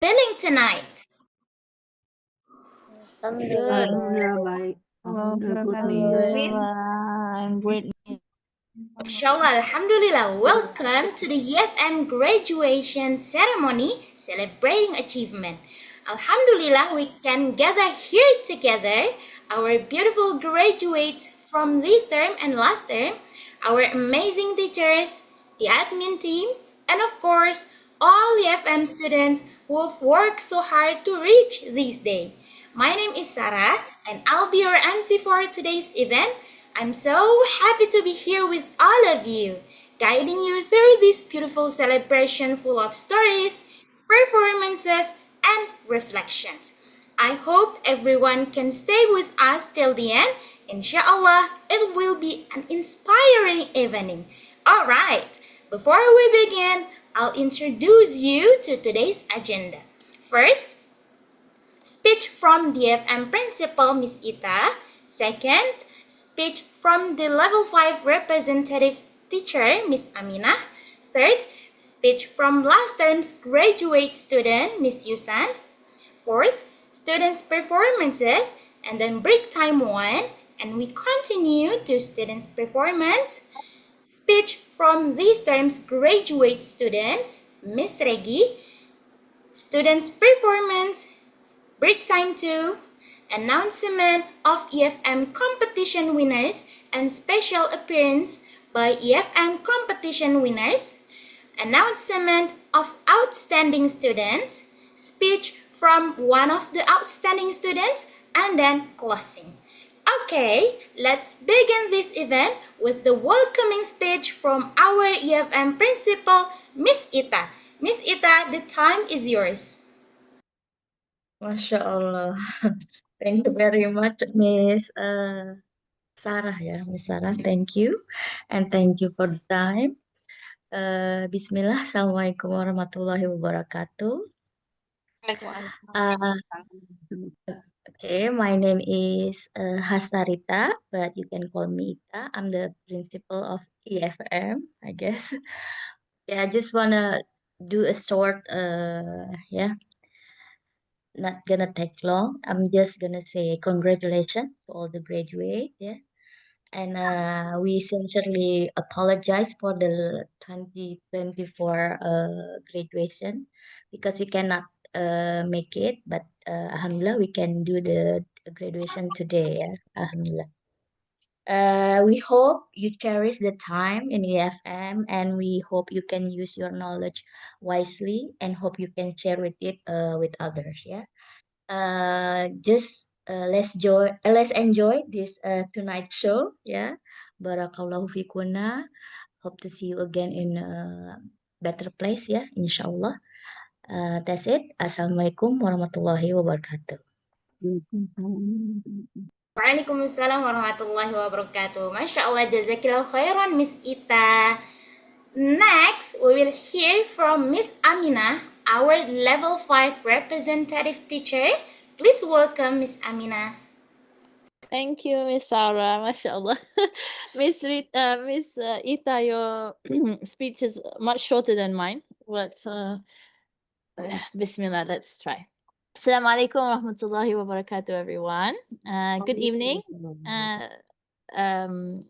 feeling tonight? Alhamdulillah. Alhamdulillah baik. Alhamdulillah good nih. I'm great. Mashallah, Alhamdulillah, welcome to the EFM Graduation Ceremony celebrating achievement. Alhamdulillah, we can gather here together, our beautiful graduates from this term and last term, our amazing teachers, the admin team, and of course, all EFM students who have worked so hard to reach this day. My name is Sarah, and I'll be your MC for today's event. I'm so happy to be here with all of you, guiding you through this beautiful celebration full of stories, performances, and reflections. I hope everyone can stay with us till the end. Inshallah, it will be an inspiring evening. Alright, before we begin, I'll introduce you to today's agenda. First, speech from DFM Principal Miss Ita. Second, speech from the Level 5 representative teacher Miss Aminah. Third, speech from last term's graduate student Miss Yusan. Fourth, students' performances, and then break time 1, and we continue to students' performance. Speech from this term's graduate students, Miss Regi. Students' performance, break time 2, announcement of EFM competition winners and special appearance by EFM competition winners, announcement of outstanding students, speech from one of the outstanding students, and then closing. Okay, let's begin this event with the welcoming speech from our EFM principal, Miss Ita. Miss Ita, the time is yours. Masya Allah. Thank you very much, Miss Sarah ya, Miss Sarah. Thank you, and thank you for the time. Bismillah. Assalamualaikum warahmatullahi wabarakatuh. Okay, my name is Hastarita, but you can call me Ita. I'm the principal of EFM, I guess. Yeah, I just wanna do a short, not gonna take long. I'm just gonna say congratulations to all the graduate, yeah. And we sincerely apologize for the 2024 graduation because we cannot make it, but Alhamdulillah we can do the graduation today, yeah. Alhamdulillah. We hope you cherish the time in EFM, and we hope you can use your knowledge wisely, and hope you can share with it with others, yeah. Let's enjoy this tonight show, yeah. Barakallahu fikuna. Hope to see you again in a better place, yeah, inshallah. That's it. Assalamualaikum warahmatullahi wabarakatuh. Waalaikumsalam warahmatullahi wabarakatuh. Masya Allah, jazakillah khairan Miss Ita. Next, we will hear from Miss Aminah, our level 5 representative teacher. Please welcome Miss Aminah. Thank you, Miss Sarah. MashaAllah. Miss Ita, your speech is much shorter than mine, but Bismillah, let's try. Assalamualaikum warahmatullahi wabarakatuh, everyone. Good evening.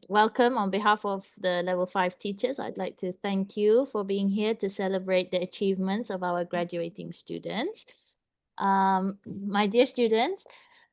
Welcome on behalf of the level 5 teachers. I'd like to thank you for being here to celebrate the achievements of our graduating students. My dear students,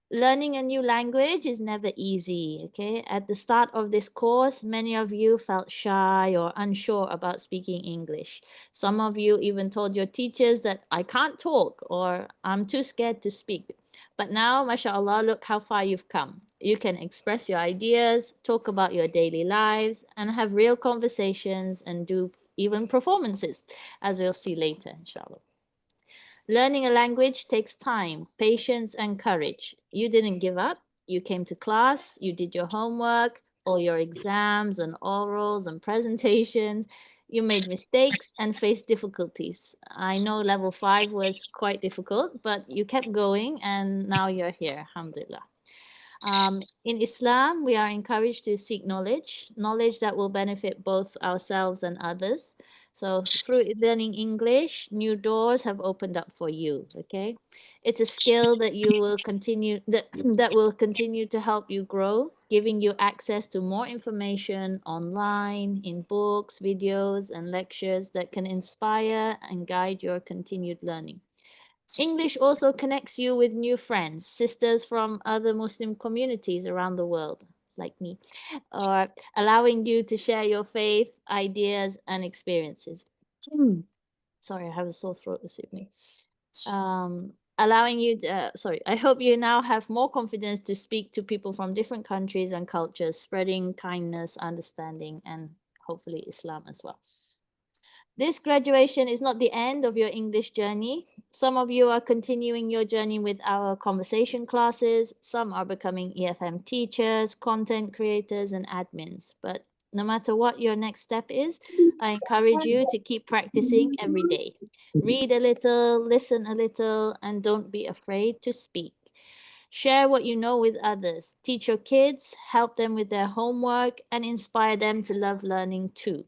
learning a new language is never easy, okay? At the start of this course, many of you felt shy or unsure about speaking English. Some of you even told your teachers that I can't talk or I'm too scared to speak. But now, mashallah, look how far you've come. You can express your ideas, talk about your daily lives, and have real conversations and do even performances, as we'll see later, inshallah. Learning a language takes time, patience, and courage. You didn't give up. You came to class, you did your homework, all your exams and orals and presentations. You made mistakes and faced difficulties. I know level 5 was quite difficult, but you kept going and now you're here, alhamdulillah. In Islam, we are encouraged to seek knowledge that will benefit both ourselves and others. So through learning English, new doors have opened up for you. Okay, it's a skill that you will continue that will continue to help you grow, giving you access to more information online, in books, videos, and lectures that can inspire and guide your continued learning. English also connects you with new friends, sisters from other Muslim communities around the world, like me, or allowing you to share your faith, ideas, and experiences. Sorry, I have a sore throat this evening. Allowing you, sorry, I hope you now have more confidence to speak to people from different countries and cultures, spreading kindness, understanding, and hopefully Islam as well. This graduation is not the end of your English journey. Some of you are continuing your journey with our conversation classes. Some are becoming EFM teachers, content creators, and admins. But no matter what your next step is, I encourage you to keep practicing every day. Read a little, listen a little, and don't be afraid to speak. Share what you know with others. Teach your kids, help them with their homework, and inspire them to love learning too.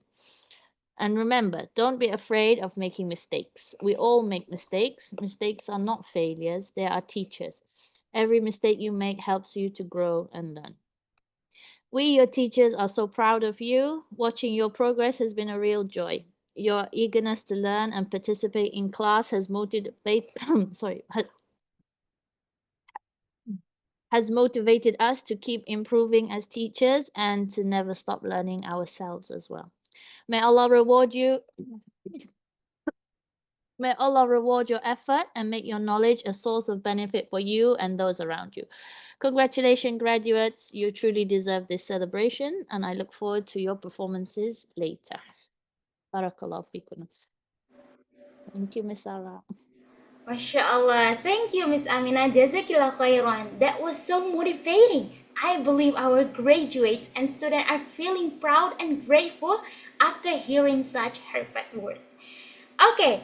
And remember, don't be afraid of making mistakes. We all make mistakes. Mistakes are not failures, they are teachers. Every mistake you make helps you to grow and learn. We, your teachers, are so proud of you. Watching your progress has been a real joy. Your eagerness to learn and participate in class has motivated us to keep improving as teachers and to never stop learning ourselves as well. May Allah reward you. May Allah reward your effort and make your knowledge a source of benefit for you and those around you. Congratulations, graduates. You truly deserve this celebration, and I look forward to your performances later. Barakallahu fikum. Thank you, Miss Sarah. Masya Allah. Thank you, Miss Amina. Jazakillah khairan. That was so motivating. I believe our graduates and students are feeling proud and grateful after hearing such heartfelt words. Okay,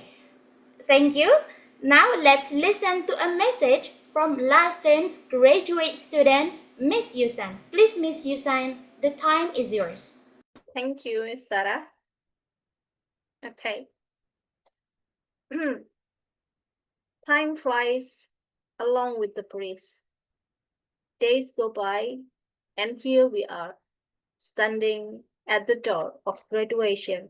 thank you. Now let's listen to a message from last term's graduate students, Miss Yusan. Please, Miss Yusan, the time is yours. Thank you, Miss Sarah. Okay. Time flies along with the breeze. Days go by, and here we are, standing at the door of graduation.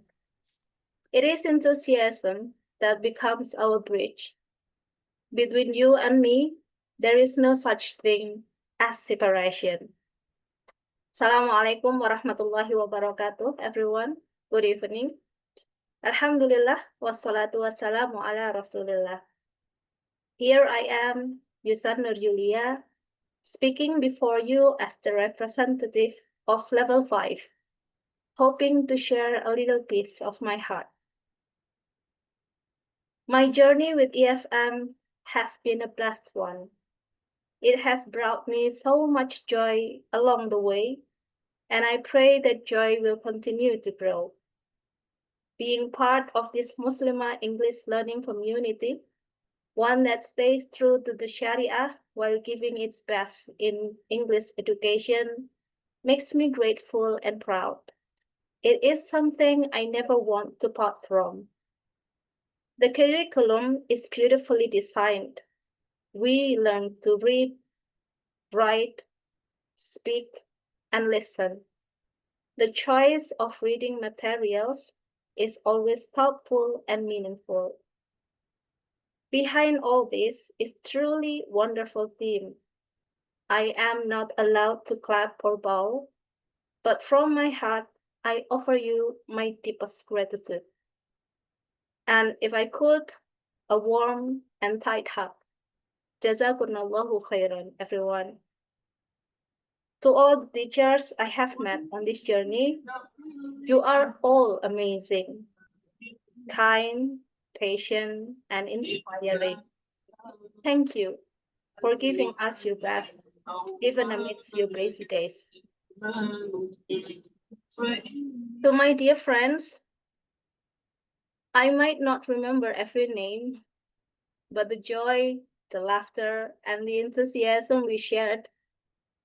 It is enthusiasm that becomes our bridge. Between you and me, there is no such thing as separation. Assalamualaikum warahmatullahi wabarakatuh, everyone. Good evening. Alhamdulillah, wassalatu wassalamu ala rasulillah. Here I am, Yusan Nur Yulia, speaking before you as the representative of Level 5, hoping to share a little piece of my heart. My journey with EFM has been a blessed one. It has brought me so much joy along the way, and I pray that joy will continue to grow. Being part of this Muslimah English learning community, one that stays true to the Sharia while giving its best in English education, makes me grateful and proud. It is something I never want to part from. The curriculum is beautifully designed. We learn to read, write, speak, and listen. The choice of reading materials is always thoughtful and meaningful. Behind all this is truly wonderful theme. I am not allowed to clap or bow, but from my heart, I offer you my deepest gratitude. And if I could, a warm and tight hug. Jazakumullahu khairan, everyone. To all the teachers I have met on this journey, you are all amazing, kind, patient, and inspiring. Thank you for giving us your best, even amidst your busy days. To my dear friends, I might not remember every name, but the joy, the laughter, and the enthusiasm we shared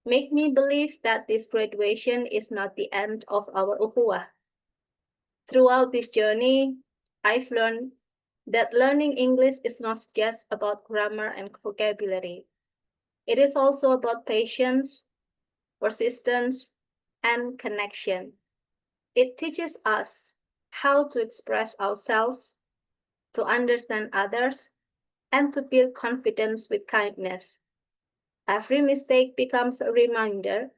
make me believe that this graduation is not the end of our ukhuwah. Throughout this journey, I've learned that learning English is not just about grammar and vocabulary. It is also about patience, persistence, and connection. It teaches us how to express ourselves, to understand others, and to build confidence with kindness. Every mistake becomes a reminder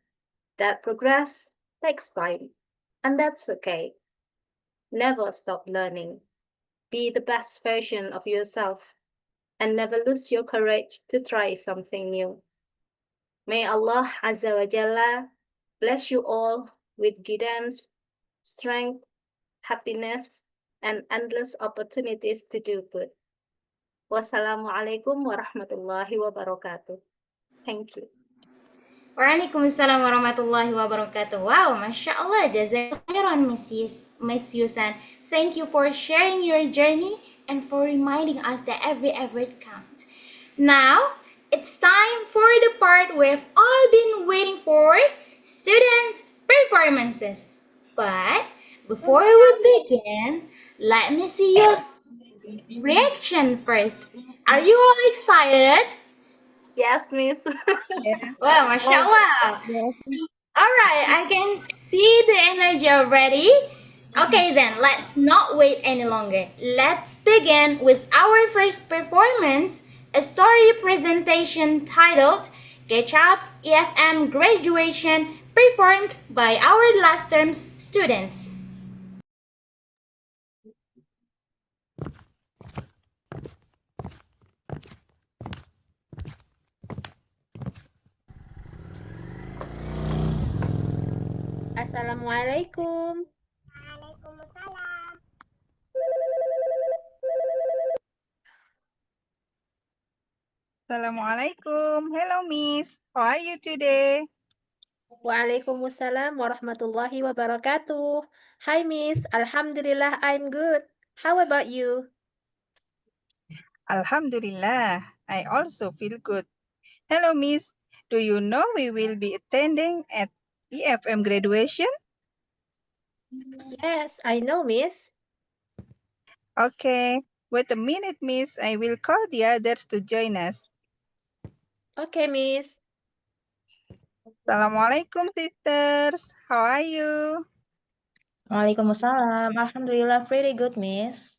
that progress takes time, and that's okay. Never stop learning. Be the best version of yourself and never lose your courage to try something new. May Allah Azza wa Jalla bless you all with guidance, strength, happiness, and endless opportunities to do good. Wassalamualaikum warahmatullahi wabarakatuh. Thank you. Waalaikumsalam warahmatullahi wabarakatuh. Wow, Masya Allah, jazakallah khairan, Miss Yusan. Thank you for sharing your journey and for reminding us that every effort counts. Now, it's time for the part we've all been waiting for, students' performances. But before we begin, let me see your reaction first. Are you all excited? Yes, Miss. Wow, Masya Allah. Alright, I can see the energy already. Okay, then let's not wait any longer. Let's begin with our first performance, a story presentation titled Catch Up EFM Graduation, performed by our last term's students. Assalamualaikum. Assalamualaikum. Hello, Miss. How are you today? Waalaikumsalam warahmatullahi wabarakatuh. Hi, Miss. Alhamdulillah, I'm good. How about you? Alhamdulillah. I also feel good. Hello, Miss. Do you know we will be attending at EFM graduation? Yes, I know, Miss. Okay. Wait a minute, Miss. I will call the others to join us. Okay, Miss. Assalamualaikum, sisters. How are you? Waalaikumsalam. Alhamdulillah, pretty good, Miss.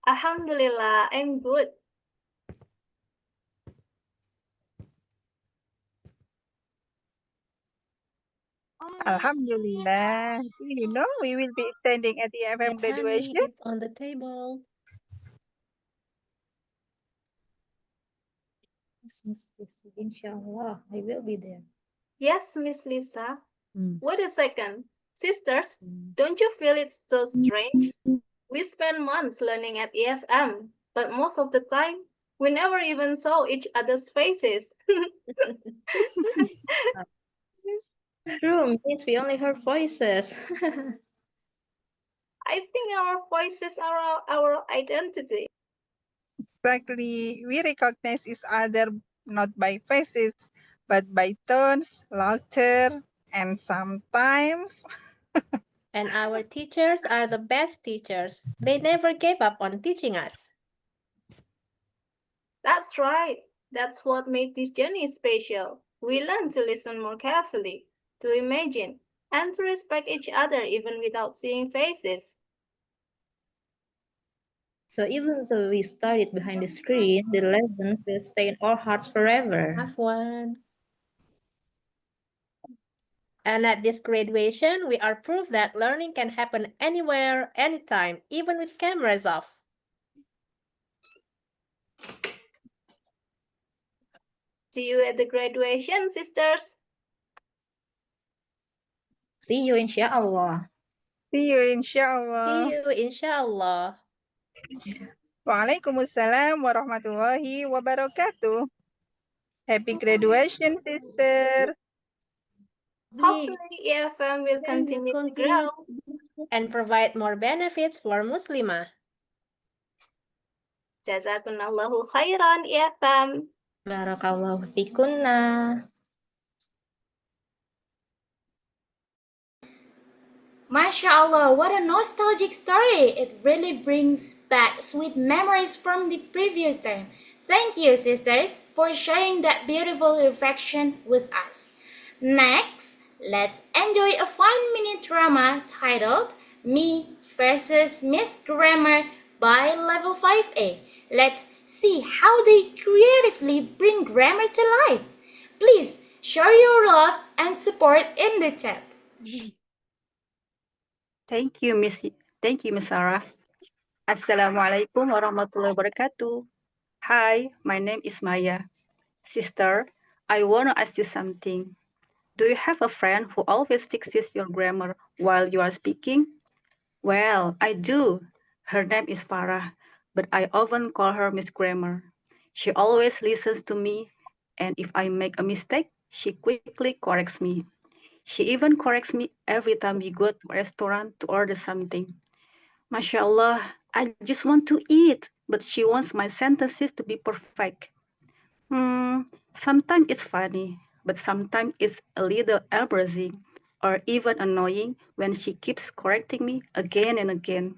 Alhamdulillah, I'm good. Alhamdulillah. Do you know we will be attending at EFM Yes, honey, graduation? it's on the table. Yes, Miss. Inshallah, I will be there. Yes, Miss Lisa. Mm. Wait a second. Sisters, Mm. don't you feel it's so strange? We spend months learning at EFM, but most of the time, we never even saw each other's faces. Yes. True, Miss. We only heard voices. I think our voices are our identity. Exactly. We recognize each other not by faces, but by tones, laughter, and sometimes And our teachers are the best teachers. They never gave up on teaching us. That's right. That's what made this journey special. We learn to listen more carefully, to imagine, and to respect each other even without seeing faces. So even though we studied behind the screen, the lessons will stay in our hearts forever. Afwan. And at this graduation, we are proof that learning can happen anywhere, anytime, even with cameras off. See you at the graduation, sisters. See you, inshallah. see you See inshallah. you, inshallah. Waalaikumsalam warahmatullahi wabarakatuh. Happy graduation, sister. Hopefully, EFM will continue to grow. And provide more benefits for Muslimah. Jazakumullahu khairan, EFM. Barakallahu fikunna. MashaAllah, what a nostalgic story! It really brings back sweet memories from the previous time. Thank you, sisters, for sharing that beautiful reflection with us. Next, let's enjoy a 5-minute drama titled Me versus Miss Grammar by Level 5A. Let's see how they creatively bring grammar to life. Please share your love and support in the chat. Thank you, Miss. Thank you, Miss Sarah. Assalamualaikum warahmatullahi wabarakatuh. Hi, my name is Maya. Sister, I want to ask you something. Do you have a friend who always fixes your grammar while you are speaking? Well, I do. Her name is Farah, but I often call her Miss Grammar. She always listens to me, and if I make a mistake, she quickly corrects me. She even corrects me every time we go to a restaurant to order something. MashaAllah, I just want to eat, but she wants my sentences to be perfect. Sometimes it's funny, but sometimes it's a little embarrassing or even annoying when she keeps correcting me again and again.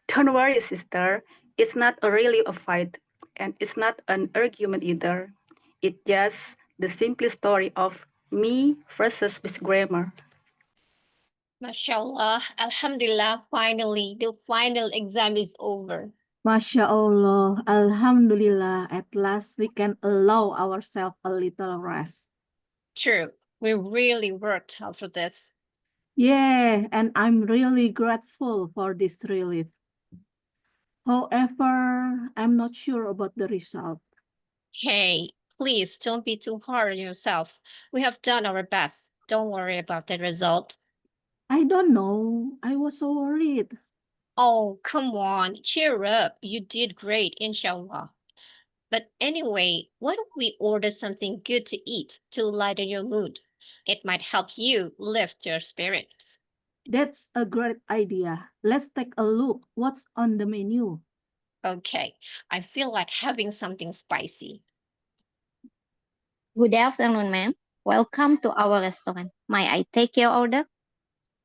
Don't worry, sister. It's not really a fight, and it's not an argument either. It's just the simple story of me versus Miss Grammar. MashaAllah, Alhamdulillah, finally, the final exam is over. Masya Allah, Alhamdulillah, at last we can allow ourselves a little rest. True, we really worked hard for this. Yeah, and I'm really grateful for this relief. However, I'm not sure about the result. Hey, please don't be too hard on yourself. We have done our best. Don't worry about the result. I don't know. I was so worried. Oh, come on, cheer up. You did great, inshallah. But anyway, why don't we order something good to eat to lighten your mood? It might help you lift your spirits. That's a great idea. Let's take a look. What's on the menu? Okay, I feel like having something spicy. Good afternoon, ma'am. Welcome to our restaurant. May I take your order?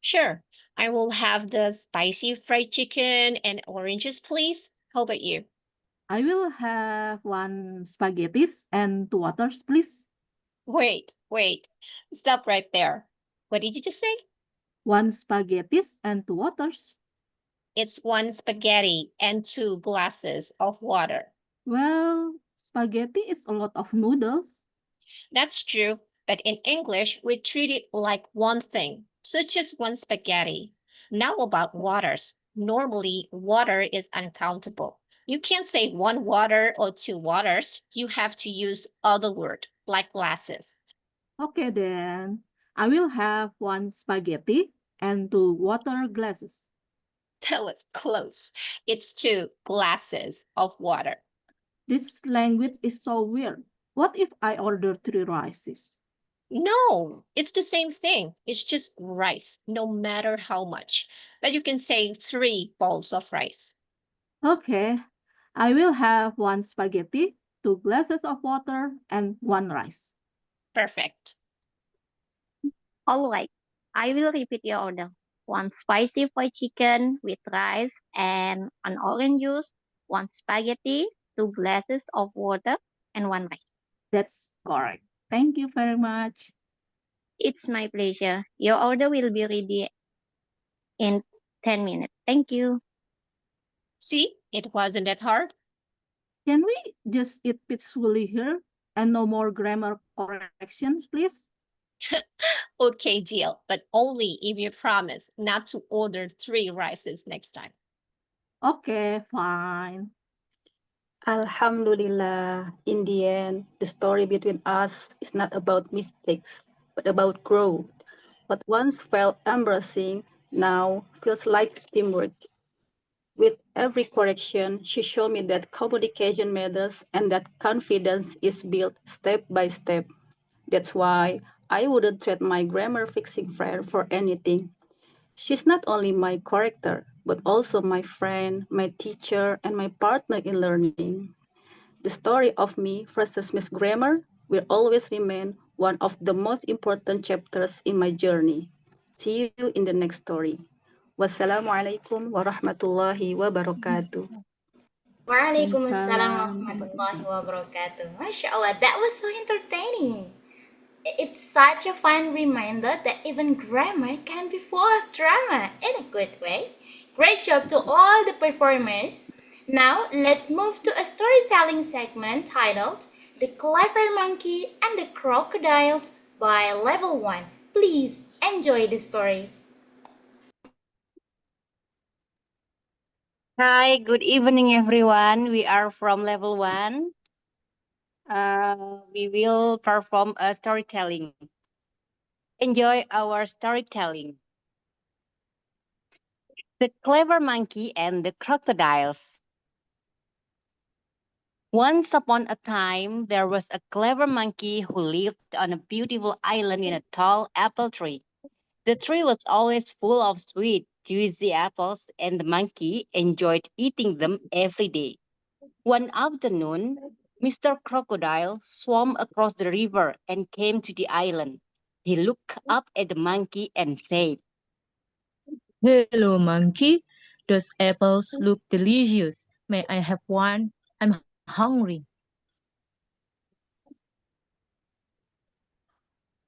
Sure, I will have the spicy fried chicken and oranges, please. How about you? I will have one spaghettis and 2 waters, please. Wait. Stop right there. What did you just say? One spaghettis and 2 waters. It's one spaghetti and 2 glasses of water. Well, spaghetti is a lot of noodles. That's true, but in English, we treat it like one thing, such as one spaghetti. Now about waters. Normally, water is uncountable. You can't say 1 water or 2 waters. You have to use other word, like glasses. Okay, then. I will have one spaghetti and 2 water glasses. That was close. It's 2 glasses of water. This language is so weird. What if I order 3 rices? No, it's the same thing. It's just rice, no matter how much. But you can say 3 bowls of rice. Okay, I will have one spaghetti, 2 glasses of water, and 1 rice. Perfect. All right. I will repeat your order. One spicy fried chicken with rice and an orange juice, one spaghetti, 2 glasses of water, and one rice. That's correct. Thank you very much. It's my pleasure. Your order will be ready in 10 minutes. Thank you. See, it wasn't that hard. Can we just eat peacefully here and no more grammar corrections, please? Okay, deal, but only if you promise not to order 3 rices next time. Okay, fine. Alhamdulillah, in the end, the story between us is not about mistakes, but about growth. What once felt embarrassing now feels like teamwork. With every correction, she showed me that communication matters and that confidence is built step by step. That's why I wouldn't trade my grammar fixing friend for anything. She's not only my corrector, but also my friend, my teacher, and my partner in learning. The story of me versus Miss Grammar will always remain one of the most important chapters in my journey. See you in the next story. Wassalamualaikum warahmatullahi wabarakatuh. Waalaikumsalam Waalaikumsalam. warahmatullahi wabarakatuh. Masya Allah, that was so entertaining. It's such a fun reminder that even grammar can be full of drama in a good way. Great job to all the performers. Now, let's move to a storytelling segment titled The Clever Monkey and the Crocodiles by Level 1. Please enjoy the story. Hi, good evening, everyone. We are from level one. We will perform a storytelling. Enjoy our storytelling. The Clever Monkey and the Crocodiles. Once upon a time, there was a clever monkey who lived on a beautiful island in a tall apple tree. The tree was always full of sweet, juicy apples, and the monkey enjoyed eating them every day. One afternoon, Mr. Crocodile swam across the river and came to the island. He looked up at the monkey and said, Hello, monkey. Those apples look delicious. May I have one? I'm hungry.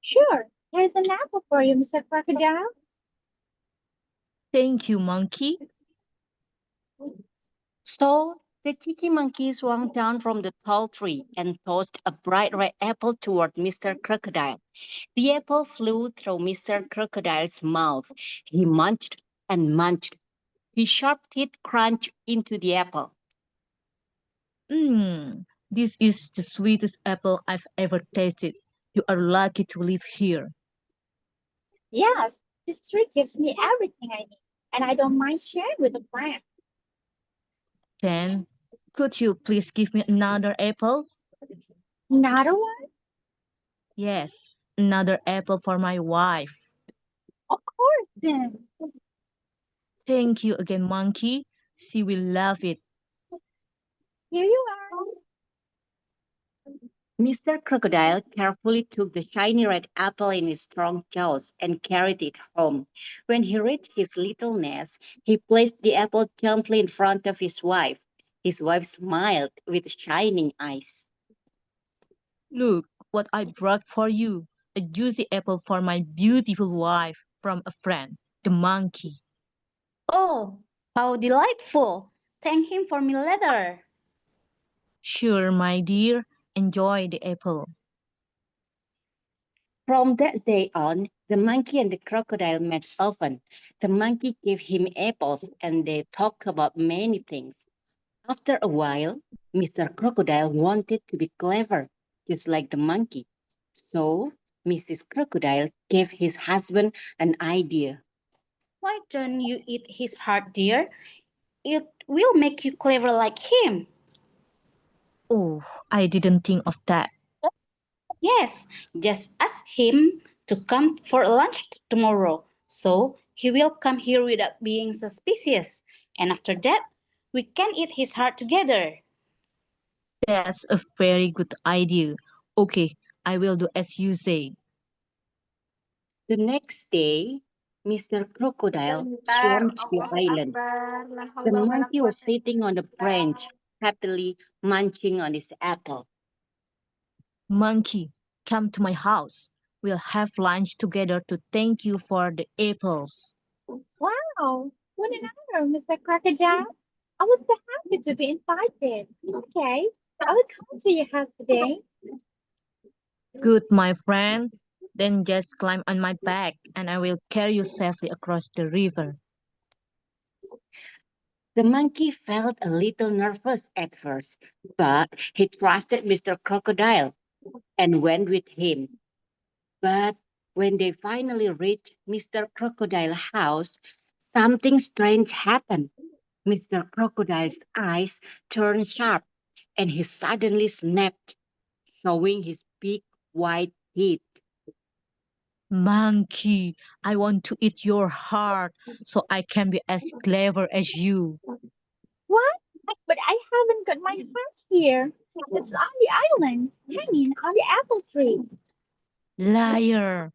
Sure, here's an apple for you, Mr. Crocodile. Thank you, monkey. So the cheeky monkey swung down from the tall tree and tossed a bright red apple toward Mr. Crocodile. The apple flew through Mr. Crocodile's mouth. He munched and munched. His sharp teeth crunched into the apple. This is the sweetest apple I've ever tasted. You are lucky to live here. Yes, this tree gives me everything I need, and I don't mind sharing with a friend. Then, could you please give me another apple? Another one? Yes, another apple for my wife. Of course, then. Thank you again, monkey. She will love it. Here you are. Mr. Crocodile carefully took the shiny red apple in his strong jaws and carried it home. When he reached his little nest, he placed the apple gently in front of his wife. His wife smiled with shining eyes. Look what I brought for you. A juicy apple for my beautiful wife from a friend, the monkey. Oh, how delightful! Thank him for me later. Sure, my dear. Enjoy the apple. From that day on, the monkey and the crocodile met often. The monkey gave him apples and they talked about many things. After a while, Mr. Crocodile wanted to be clever, just like the monkey. So, Mrs. Crocodile gave his husband an idea. Why don't you eat his heart, dear? It will make you clever like him. Oh, I didn't think of that. Yes, just ask him to come for lunch tomorrow. So he will come here without being suspicious. And after that, we can eat his heart together. That's a very good idea. Okay, I will do as you say. The next day, Mr. Crocodile swam to the island. The monkey was sitting on a branch, happily munching on his apple. Monkey, come to my house. We'll have lunch together to thank you for the apples. Wow, what an honor, Mr. Crocodile. I was so happy to be invited. Okay, I will come to your house today. Good, my friend. Then just climb on my back and I will carry you safely across the river. The monkey felt a little nervous at first, but he trusted Mr. Crocodile and went with him. But when they finally reached Mr. Crocodile's house, something strange happened. Mr. Crocodile's eyes turned sharp and he suddenly snapped, showing his big white teeth. Monkey, I want to eat your heart so I can be as clever as you. What? But I haven't got my heart here. It's on the island, hanging on the apple tree. Liar.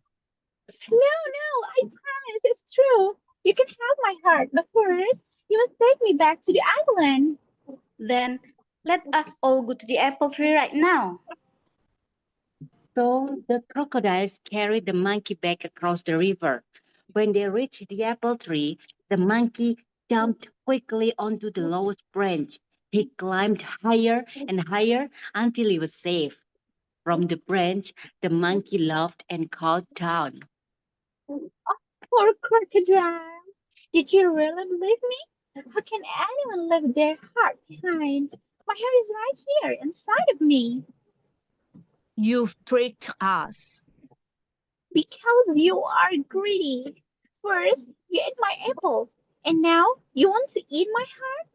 No, I promise It's true. You can have my heart, but first, you must take me back to the island. Then let us all go to the apple tree right now. So the crocodiles carried the monkey back across the river. When they reached the apple tree, the monkey jumped quickly onto the lowest branch. He climbed higher and higher until he was safe. From the branch, the monkey laughed and called down. Poor crocodile. Did you really believe me? How can anyone leave their heart behind? My heart is right here inside of me. You've tricked us. Because you are greedy. First, you ate my apples, and now you want to eat my heart?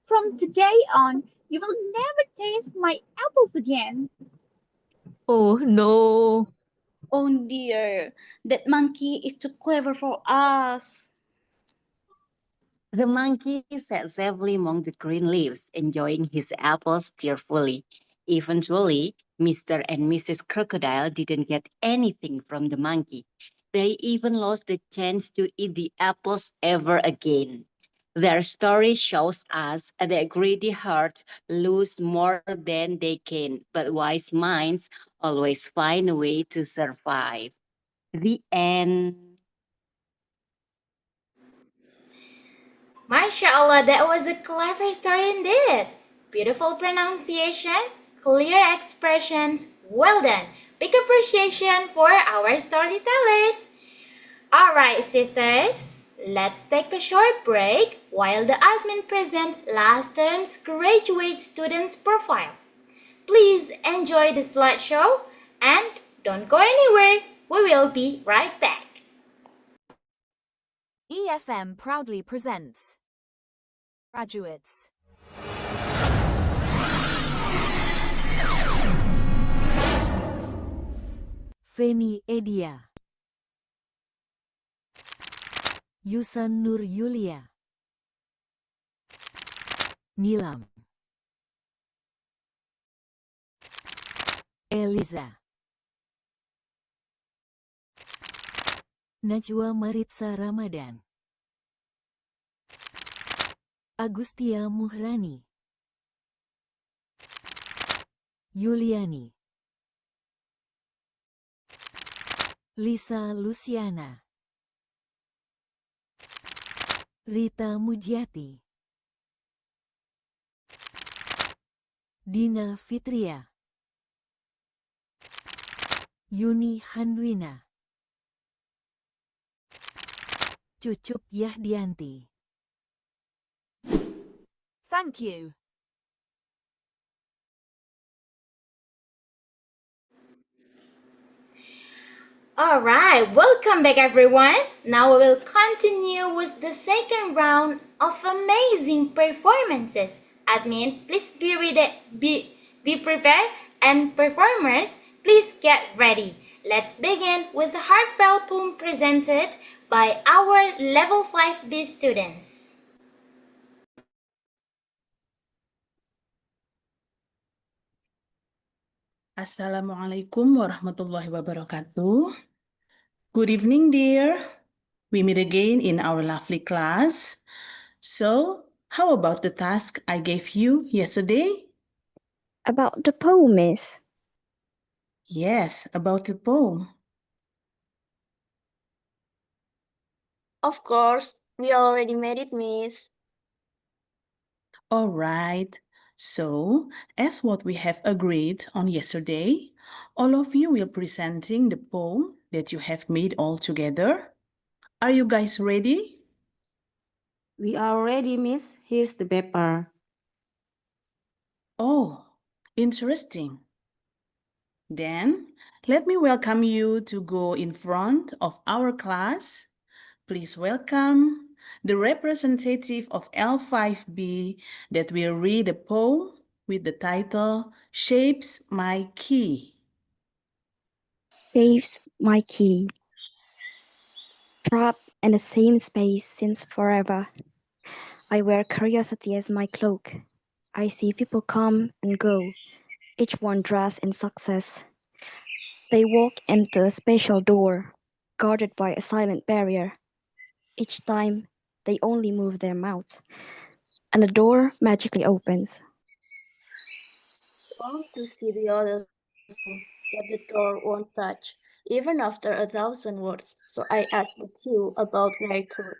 From today on, you will never taste my apples again. Oh no. Oh dear, that monkey is too clever for us. The monkey sat safely among the green leaves, enjoying his apples cheerfully. Eventually, Mr. and Mrs. Crocodile didn't get anything from the monkey. They even lost the chance to eat the apples ever again. Their story shows us that greedy hearts lose more than they gain, but wise minds always find a way to survive. The end. MashaAllah, that was a clever story indeed. Beautiful pronunciation, clear expressions, well done. Big appreciation for our storytellers. Alright, sisters, let's take a short break while the admin present last term's graduate students' profile. Please enjoy the slideshow and don't go anywhere. We will be right back. EFM proudly presents Graduates. Feni Edia, Yusan Nur Yulia, Nilam, Eliza, Najwa Maritza Ramadan, Agustia Muhrani, Yuliani, Lisa Luciana, Rita Mujiati, Dina Fitria, Yuni Handwina, Cucup Yahdianti. Thank you. Alright, welcome back everyone. Now we will continue with the second round of amazing performances. Admin, please be prepared, and performers, please get ready. Let's begin with the heartfelt poem presented by our level 5B students. Assalamualaikum warahmatullahi wabarakatuh. Good evening, dear. We meet again in our lovely class. So, how about the task I gave you yesterday? About the poem, miss. Yes, about the poem. Of course, we already made it, miss. All right. So, as what we have agreed on yesterday, all of you will presenting the poem that you have made all together. Are you guys ready? We are ready, miss. Here's the paper. Oh, interesting. Then, let me welcome you to go in front of our class. Please welcome the representative of L5B that will read a poem with the title Shapes My Key. Saves my key. Trapped in the same space since forever. I wear curiosity as my cloak. I see people come and go, each one dressed in success. They walk into a special door, guarded by a silent barrier. Each time, they only move their mouths, and the door magically opens. Long to see the others too, yet the door won't touch, even after 1,000 words. So I asked the cue about very cool.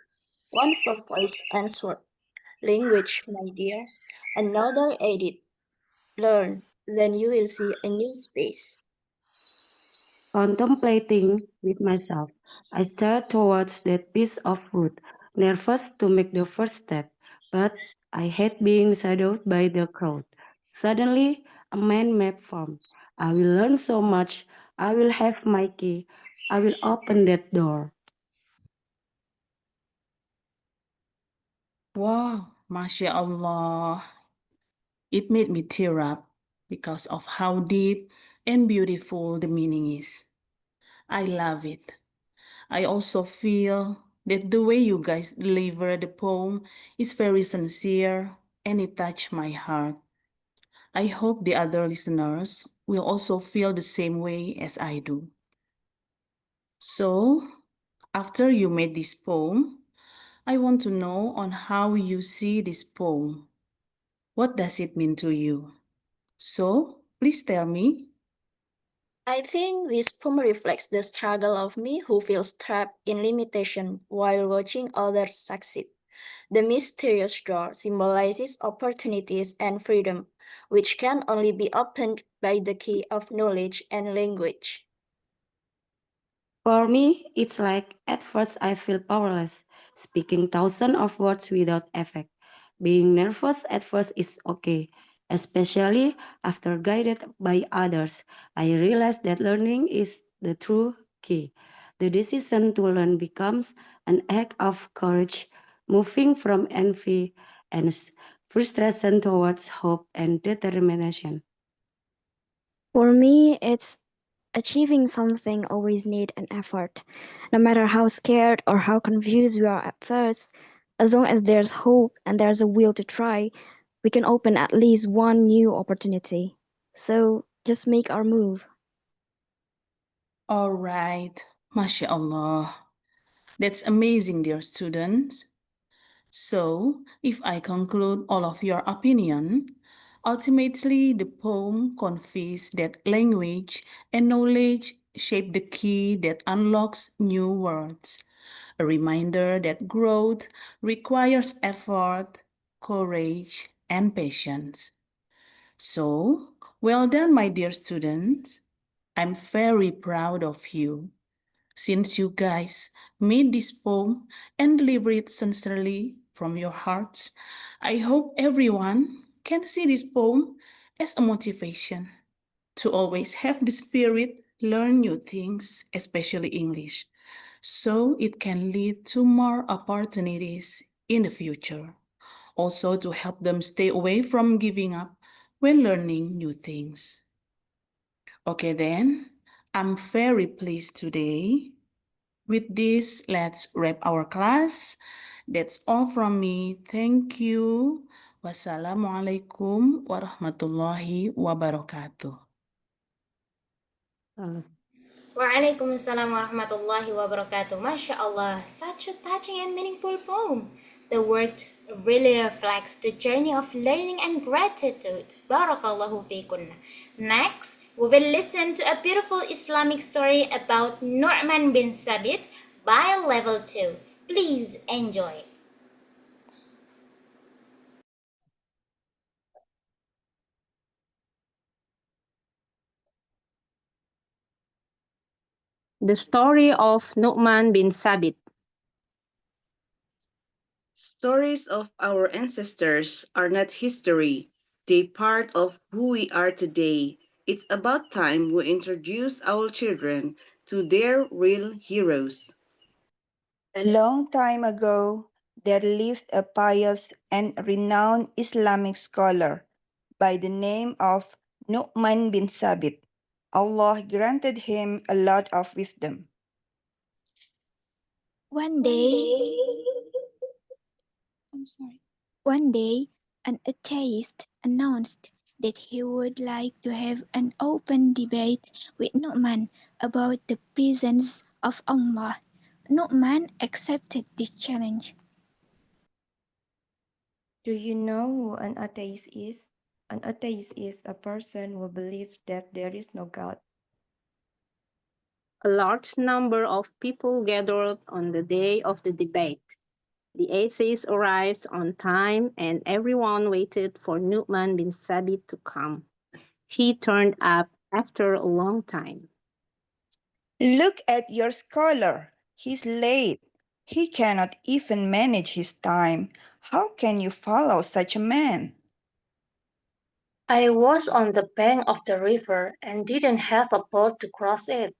One soft voice answered, "Language, my dear." Another added, "Learn, then you will see a new space." Contemplating with myself, I stared towards that piece of wood, nervous to make the first step, but I hate being shadowed by the crowd. Suddenly, a mind map formed. I will learn so much. I will have my key. I will open that door. Wow, Masya Allah. It made me tear up because of how deep and beautiful the meaning is. I love it. I also feel that the way you guys deliver the poem is very sincere and it touched my heart. I hope the other listeners will also feel the same way as I do. So, after you made this poem, I want to know on how you see this poem. What does it mean to you? So, please tell me. I think this poem reflects the struggle of me who feels trapped in limitation while watching others succeed. The mysterious door symbolizes opportunities and freedom, which can only be opened by the key of knowledge and language. For me, it's like at first I feel powerless, speaking thousands of words without effect. Being nervous at first is okay, especially after guided by others. I realize that learning is the true key. The decision to learn becomes an act of courage, moving from envy and frustration towards hope and determination. For me, it's achieving something always need an effort. No matter how scared or how confused we are at first, as long as there's hope and there's a will to try, we can open at least one new opportunity. So just make our move. All right, Masya Allah. That's amazing, dear students. So, if I conclude all of your opinion, ultimately the poem conveys that language and knowledge shape the key that unlocks new words. A reminder that growth requires effort, courage, and patience. So, well done, my dear students. I'm very proud of you. Since you guys made this poem and deliver it sincerely from your hearts, I hope everyone can see this poem as a motivation to always have the spirit learn new things, especially English, so it can lead to more opportunities in the future. Also to help them stay away from giving up when learning new things. Okay then, I'm very pleased today. With this, let's wrap our class. That's all from me. Thank you. Wassalamualaikum warahmatullahi wabarakatuh. Waalaikumsalam warahmatullahi wabarakatuh. Masya Allah, such a touching and meaningful poem. The words really reflects the journey of learning and gratitude. Barakallahu fikunna. Next, we will listen to a beautiful Islamic story about Nu'man bin Thabit by level 2. Please enjoy. The story of Nu'man bin Sabit. Stories of our ancestors are not history. They part of who we are today. It's about time we introduce our children to their real heroes. A long time ago, there lived a pious and renowned Islamic scholar by the name of Nu'man bin Sabit. Allah granted him a lot of wisdom. One day, One day, an atheist announced that he would like to have an open debate with Nu'man about the presence of Allah. Nu'man accepted this challenge. Do you know who an atheist is? An atheist is a person who believes that there is no God. A large number of people gathered on the day of the debate. The atheist arrived on time and everyone waited for Nu'man bin Sabit to come. He turned up after a long time. Look at your scholar. He's late. He cannot even manage his time. How can you follow such a man? I was on the bank of the river and didn't have a boat to cross it.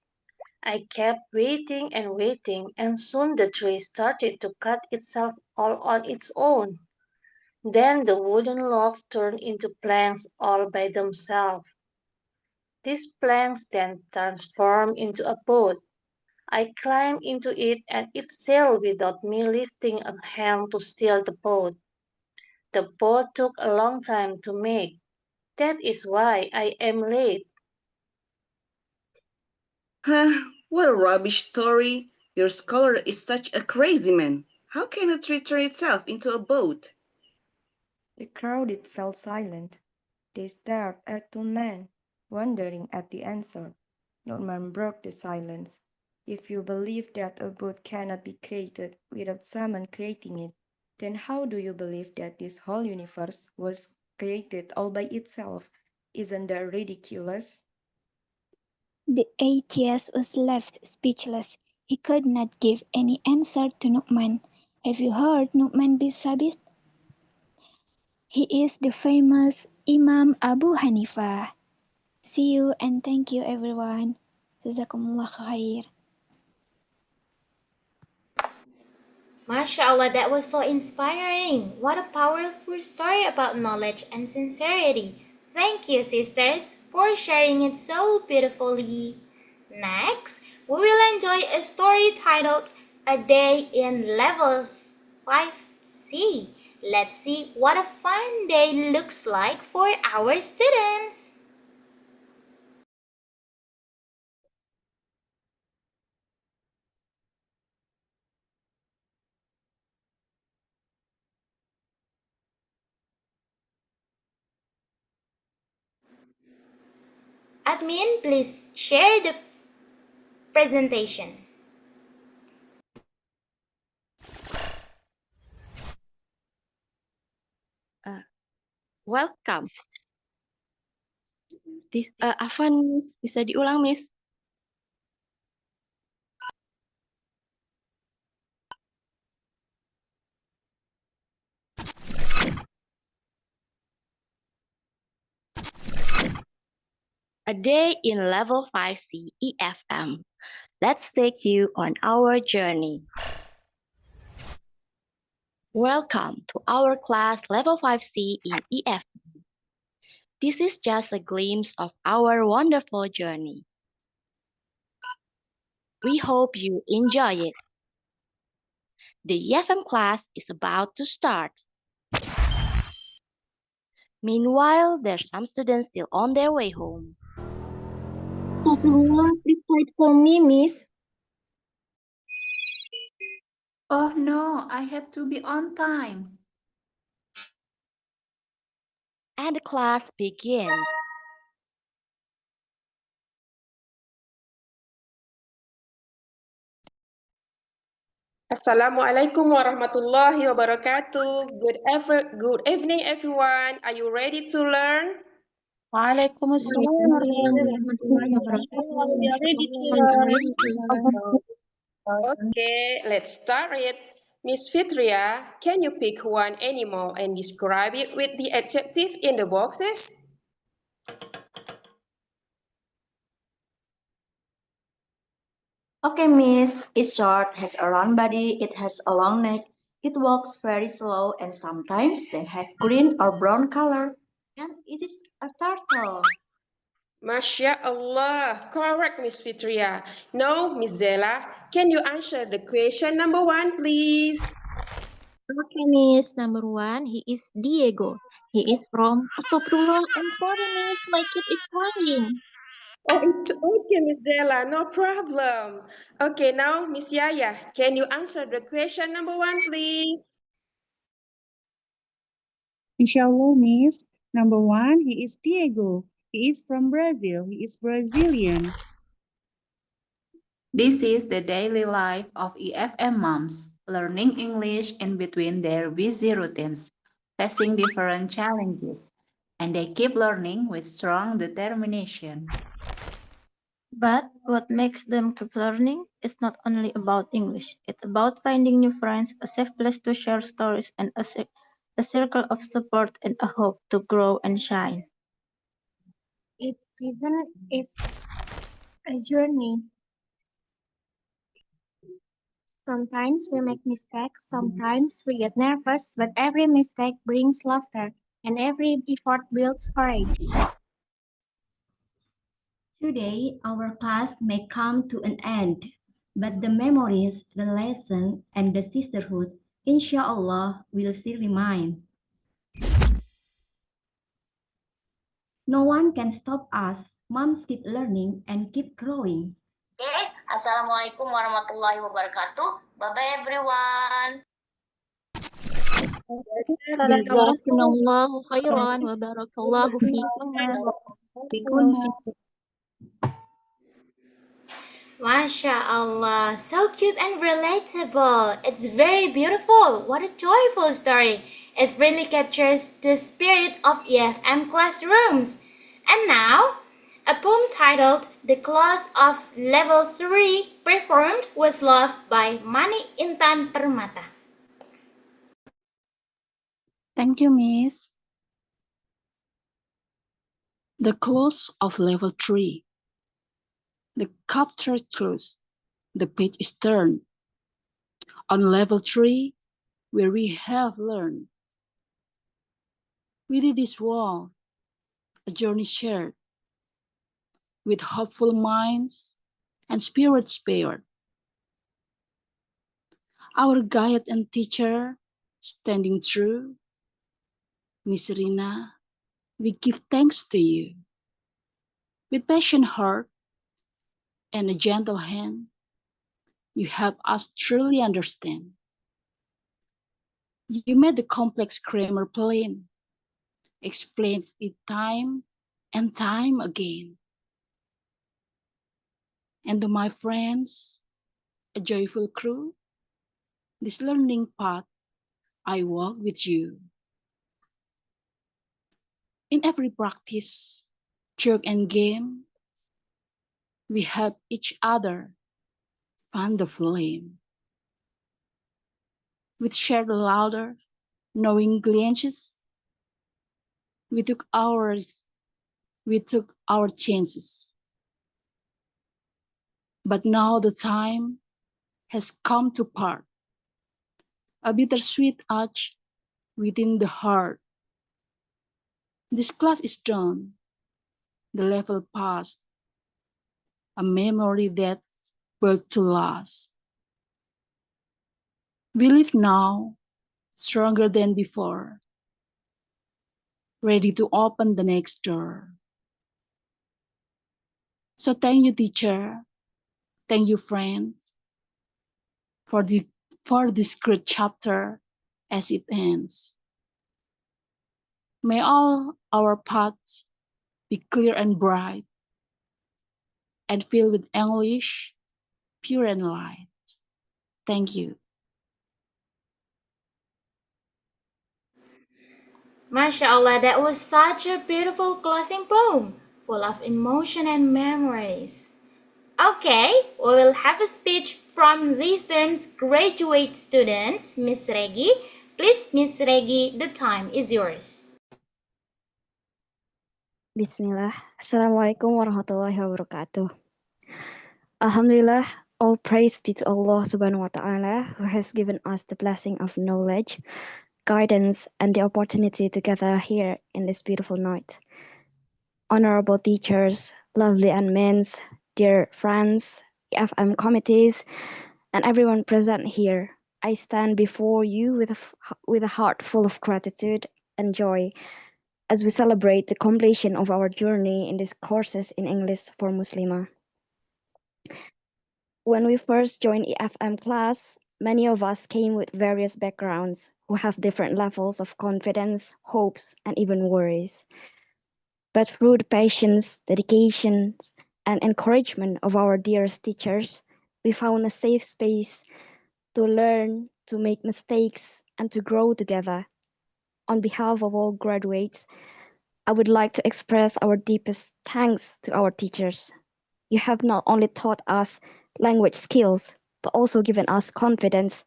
I kept waiting and soon the tree started to cut itself all on its own. Then the wooden logs turned into planks all by themselves. These planks then transformed into a boat. I climbed into it and it sailed without me lifting a hand to steer the boat. The boat took a long time to make. That is why I am late. What a rubbish story. Your scholar is such a crazy man. How can a tree turn itself into a boat? The crowd fell silent. They stared at two men, wondering at the answer. Norman broke the silence. If you believe that a boat cannot be created without someone creating it, then how do you believe that this whole universe was created all by itself? Isn't that ridiculous? The atheist was left speechless. He could not give any answer to Nu'man. Have you heard Nu'man bin Sabit? He is the famous Imam Abu Hanifa. See you and thank you everyone. Jazakumullah khair. MashaAllah, that was so inspiring. What a powerful story about knowledge and sincerity. Thank you, sisters, for sharing it so beautifully. Next, we will enjoy a story titled A Day in Level 5C. Let's see what a fun day looks like for our students. Admin, please share the presentation. Welcome. Afwan, Miss. Bisa diulang, Miss? A day in level 5C EFM. Let's take you on our journey. Welcome to our class level 5C in EFM. This is just a glimpse of our wonderful journey. We hope you enjoy it. The EFM class is about to start. Meanwhile, there's some students still on their way home. Please wait for me, Miss. Oh no, I have to be on time. And the class begins. Assalamualaikum warahmatullahi wabarakatuh. Good evening, everyone. Are you ready to learn? Waalaikumsalam warahmatullahi wabarakatuh. We are ready to learn. Okay, let's start it. Miss Fitria, can you pick one animal and describe it with the adjective in the boxes? Okay, miss. It's short, has a round body, it has a long neck, it walks very slow, and sometimes they have green or brown color. And it is a turtle. Masya Allah, correct, Miss Fitria. Now, Miss Zela, can you answer the question number 1, please? Okay, Miss. Number one, he is Diego. He is from Astagfirullah. I'm sorry, Miss. My kid is crying. Oh, it's okay, Miss Zella, no problem. Okay, now, Miss Yaya, can you answer the question number one, please? Inshallah, Miss. Number one, he is Diego. He is from Brazil. He is Brazilian. This is the daily life of EFM moms, learning English in between their busy routines, facing different challenges, and they keep learning with strong determination. But what makes them keep learning is not only about English. It's about finding new friends, a safe place to share stories, and a circle of support and a hope to grow and shine. Each season is a journey. Sometimes we make mistakes, sometimes we get nervous, but every mistake brings laughter and every effort builds courage. Today, our class may come to an end, but the memories, the lesson, and the sisterhood, inshallah, will still remain. No one can stop us. Moms keep learning and keep growing. Okay, Assalamualaikum warahmatullahi wabarakatuh. Bye-bye everyone. Jazakumullahu khairan wa barakallahu fikum. MashaAllah, so cute and relatable. It's very beautiful. What a joyful story. It really captures the spirit of EFM classrooms. And now, a poem titled The Class of Level 3 performed with love by Mani Intan Permata. Thank you, Miss. The close of level 3. The chapter is closed. The page is turned. On level 3, where we have learned. Within this world, a journey shared with hopeful minds and spirits spared. Our guide and teacher, standing true, Miss Rina, we give thanks to you. With patient heart and a gentle hand, you help us truly understand. You made the complex grammar plain, explains it time and time again. And to my friends, a joyful crew, this learning path, I walk with you. In every practice, joke and game, we help each other fan the flame. With shared laughter, knowing glances, we took our chances. But now the time has come to part. A bittersweet arch within the heart. This class is done. The level passed. A memory that's built to last. We live now, stronger than before, ready to open the next door. So thank you, teacher. Thank you, friends, for this great chapter as it ends. May all our paths be clear and bright and filled with English, pure and light. Thank you. MashaAllah, that was such a beautiful closing poem, full of emotion and memories. Okay, we will have a speech from this term's graduate students, Miss Regi. Please, Miss Regi, the time is yours. Bismillah. Assalamualaikum warahmatullahi wabarakatuh. Alhamdulillah, all praise be to Allah subhanahu wa ta'ala who has given us the blessing of knowledge, guidance, and the opportunity to gather here in this beautiful night. Honorable teachers, lovely admins, dear friends, EFM committees, and everyone present here, I stand before you with a heart full of gratitude and joy as we celebrate the completion of our journey in these courses in English for Muslimah. When we first joined EFM class, many of us came with various backgrounds who have different levels of confidence, hopes, and even worries. But through the patience, dedication, and encouragement of our dearest teachers, we found a safe space to learn, to make mistakes, and to grow together. On behalf of all graduates, I would like to express our deepest thanks to our teachers. You have not only taught us language skills, but also given us confidence,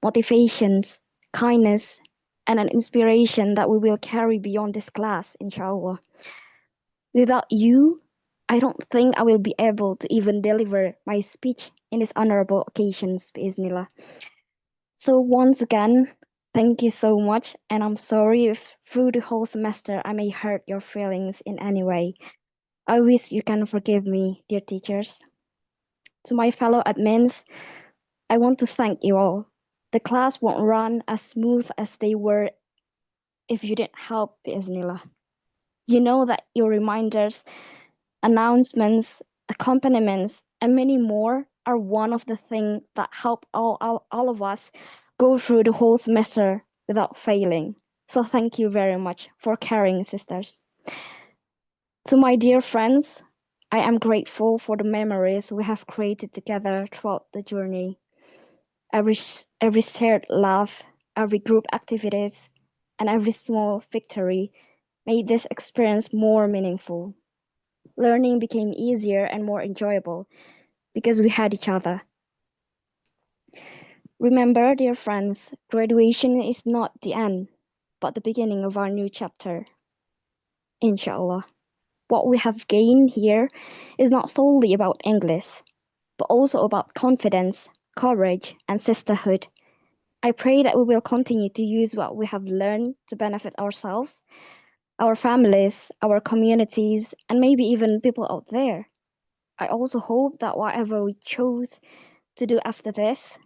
motivations, kindness, and an inspiration that we will carry beyond this class, inshallah. Without you, I don't think I will be able to even deliver my speech in these honorable occasions, Bismillah. So once again, thank you so much, and I'm sorry if through the whole semester I may hurt your feelings in any way. I wish you can forgive me, dear teachers. To my fellow admins, I want to thank you all. The class won't run as smooth as they were if you didn't help, Bismillah. You know that your reminders, announcements, accompaniments, and many more are one of the things that help all of us go through the whole semester without failing. So thank you very much for caring, sisters. To my dear friends, I am grateful for the memories we have created together throughout the journey. Every shared laugh, every group activities, and every small victory made this experience more meaningful. Learning became easier and more enjoyable because we had each other. Remember, dear friends, graduation is not the end, but the beginning of our new chapter. Inshallah. What we have gained here is not solely about English, but also about confidence, courage, and sisterhood. I pray that we will continue to use what we have learned to benefit ourselves, our families, our communities, and maybe even people out there. I also hope that whatever we choose to do after this,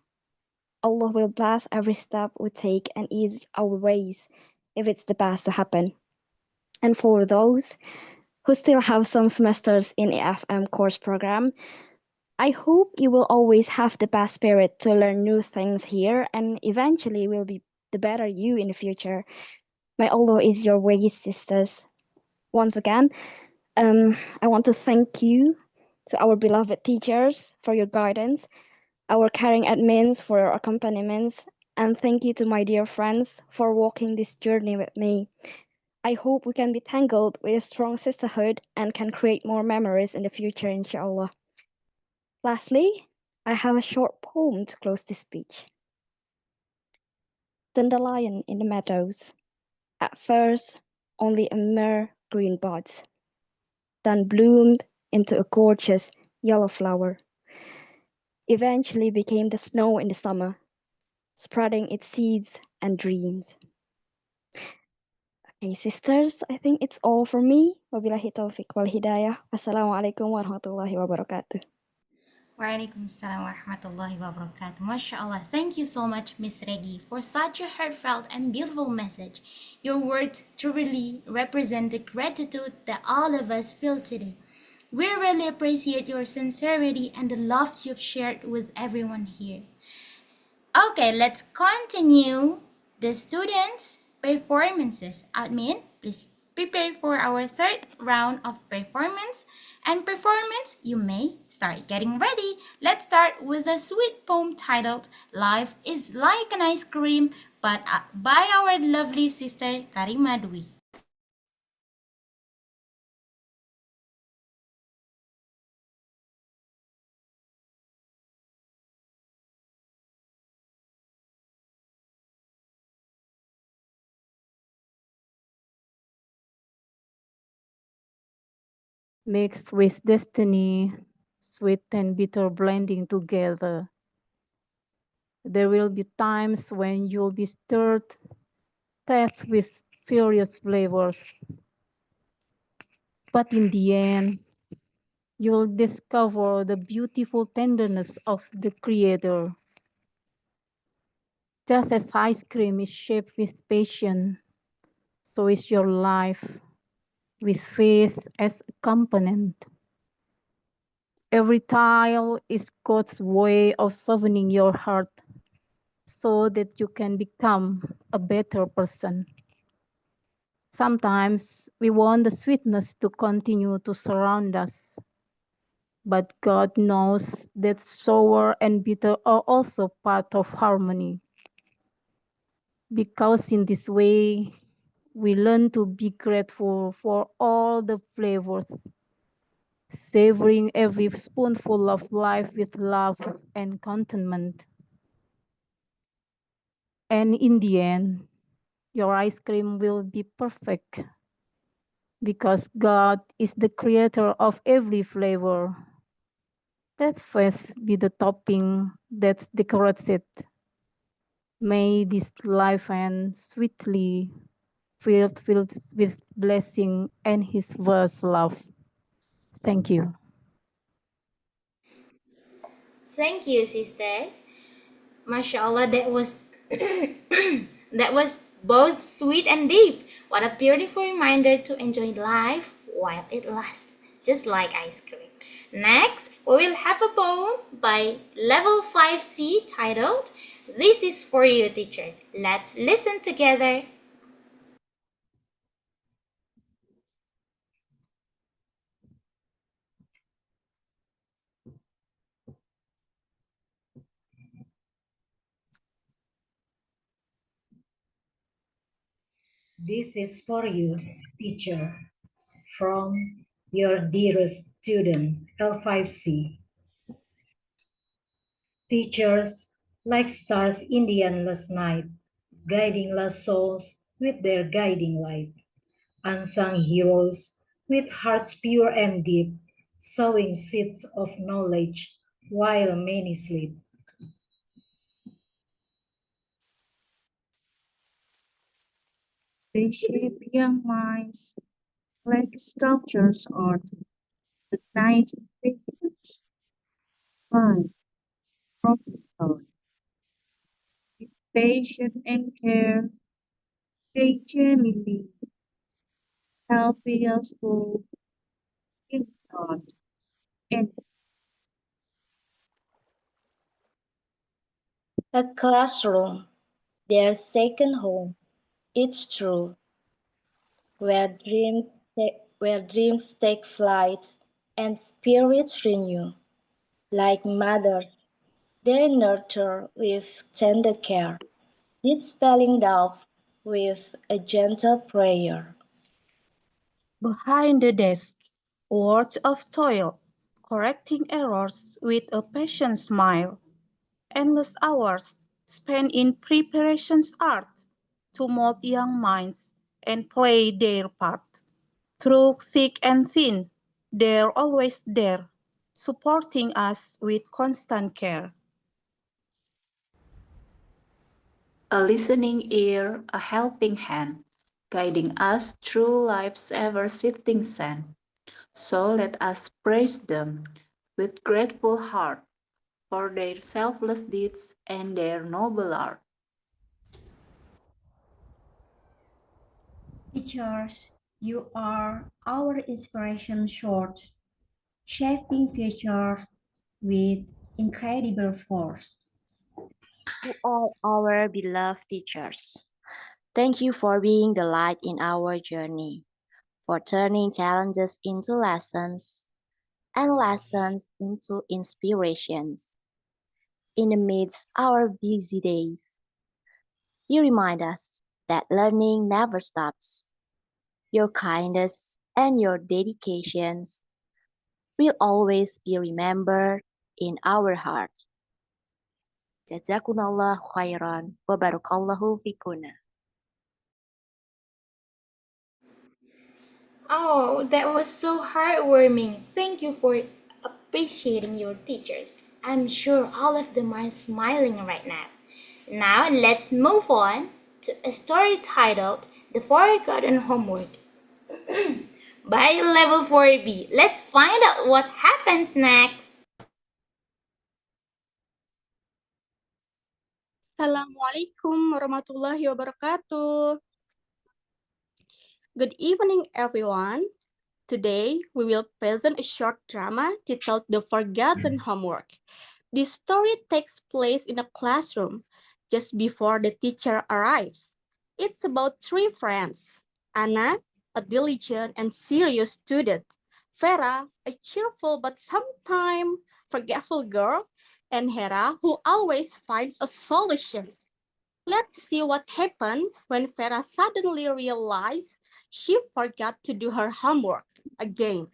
Allah will bless every step we take and ease our ways if it's the best to happen. And for those who still have some semesters in AFM course program, I hope you will always have the best spirit to learn new things here and eventually will be the better you in the future. May Allah is your ways, sisters. Once again, I want to thank you to our beloved teachers for your guidance, our caring admins for your accompaniments, and thank you to my dear friends for walking this journey with me. I hope we can be tangled with a strong sisterhood and can create more memories in the future, inshallah. Lastly, I have a short poem to close this speech. Dandelion in the meadows. At first, only a mere green bud, then bloomed into a gorgeous yellow flower. Eventually became the snow in the summer, spreading its seeds and dreams. Okay, sisters, I think it's all for me. Wabillahi taufiq wal hidayah. Wassalamualaikum warahmatullahi wabarakatuh. Waalaikumsalam warahmatullahi wabarakatuh. MashaAllah. Thank you so much, Miss Regi, for such a heartfelt and beautiful message. Your words truly represent the gratitude that all of us feel today. We really appreciate your sincerity and the love you've shared with everyone here. Okay, let's continue the students' performances. Admin, please prepare for our third round of performance. And performance, you may start getting ready. Let's start with a sweet poem titled Life is Like an Ice Cream by our lovely sister Karima Dwi. Mixed with destiny, sweet and bitter blending together. There will be times when you'll be stirred, taste with furious flavors. But in the end, you'll discover the beautiful tenderness of the Creator. Just as ice cream is shaped with patience, so is your life, with faith as a component. Every tile is God's way of softening your heart so that you can become a better person. Sometimes we want the sweetness to continue to surround us, but God knows that sour and bitter are also part of harmony. Because in this way, we learn to be grateful for all the flavors, savoring every spoonful of life with love and contentment. And in the end, your ice cream will be perfect because God is the creator of every flavor. Let faith be the topping that decorates it. May this life end sweetly, filled with blessing and His vast love. Thank you. Thank you, sister. MashaAllah, that was that was both sweet and deep. What a beautiful reminder to enjoy life while it lasts, just like ice cream. Next, we will have a poem by Level 5C titled This is for You, Teacher. Let's listen together. This is for you, teacher, from your dearest student, L5C. Teachers, like stars in the endless night, guiding lost souls with their guiding light. Unsung heroes, with hearts pure and deep, sowing seeds of knowledge while many sleep. They shape young minds like sculptures art. The night begins, fun, profitable. With patience and care, they genuinely helping us grow in thought and A classroom, their second home, it's true, where dreams take flight and spirits renew. Like mothers, they nurture with tender care, dispelling doubt with a gentle prayer. Behind the desk, words of toil, correcting errors with a patient smile, endless hours spent in preparations art to mold young minds and play their part. Through thick and thin, they're always there, supporting us with constant care. A listening ear, a helping hand, guiding us through life's ever shifting sand. So let us praise them with grateful heart for their selfless deeds and their noble art. Teachers, you are our inspiration short, shaping futures with incredible force. To all our beloved teachers, thank you for being the light in our journey, for turning challenges into lessons and lessons into inspirations. In the midst of our busy days, you remind us that learning never stops. Your kindness and your dedications will always be remembered in our hearts. Jazakumullah khairan wa barakallahu fikuna. Oh, that was so heartwarming. Thank you for appreciating your teachers. I'm sure all of them are smiling right now. Now let's move on to a story titled The Forgotten Homework by Level 4B. Let's find out what happens next. Assalamualaikum warahmatullahi wabarakatuh. Good evening, everyone. Today, we will present a short drama titled The Forgotten Homework. This story takes place in a classroom just before the teacher arrives. It's about three friends: Anna, a diligent and serious student; Vera, a cheerful but sometimes forgetful girl; and Hera, who always finds a solution. Let's see what happened when Vera suddenly realized she forgot to do her homework again.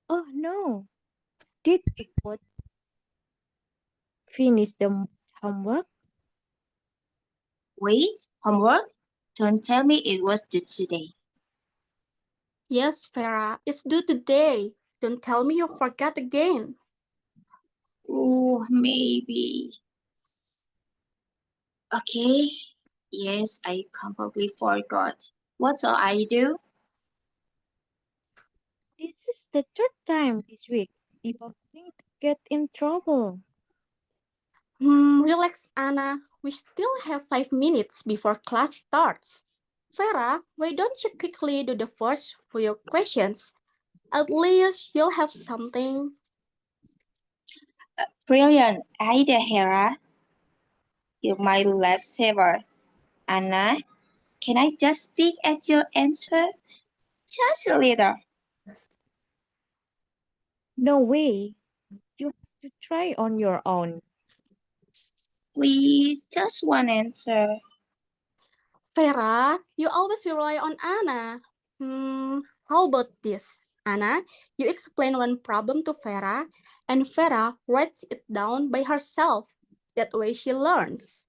Oh no, did you both finish the homework? Wait, homework? Don't tell me it was due today. Yes, Vera, it's due today. Don't tell me you forgot again. Oh, maybe. Okay. Yes, I completely forgot. What shall I do? This is the third time this week. You are going to get in trouble. Relax, Anna. We still have 5 minutes before class starts. Vera, why don't you quickly do the first few questions? At least you'll have something. Brilliant idea, Hera. You're my lifesaver. Anna, can I just speak at your answer? Just a little. No way. You have to try on your own. Please, just one answer. Vera, you always rely on Anna. How about this? Anna, you explain one problem to Vera, and Vera writes it down by herself. That way she learns.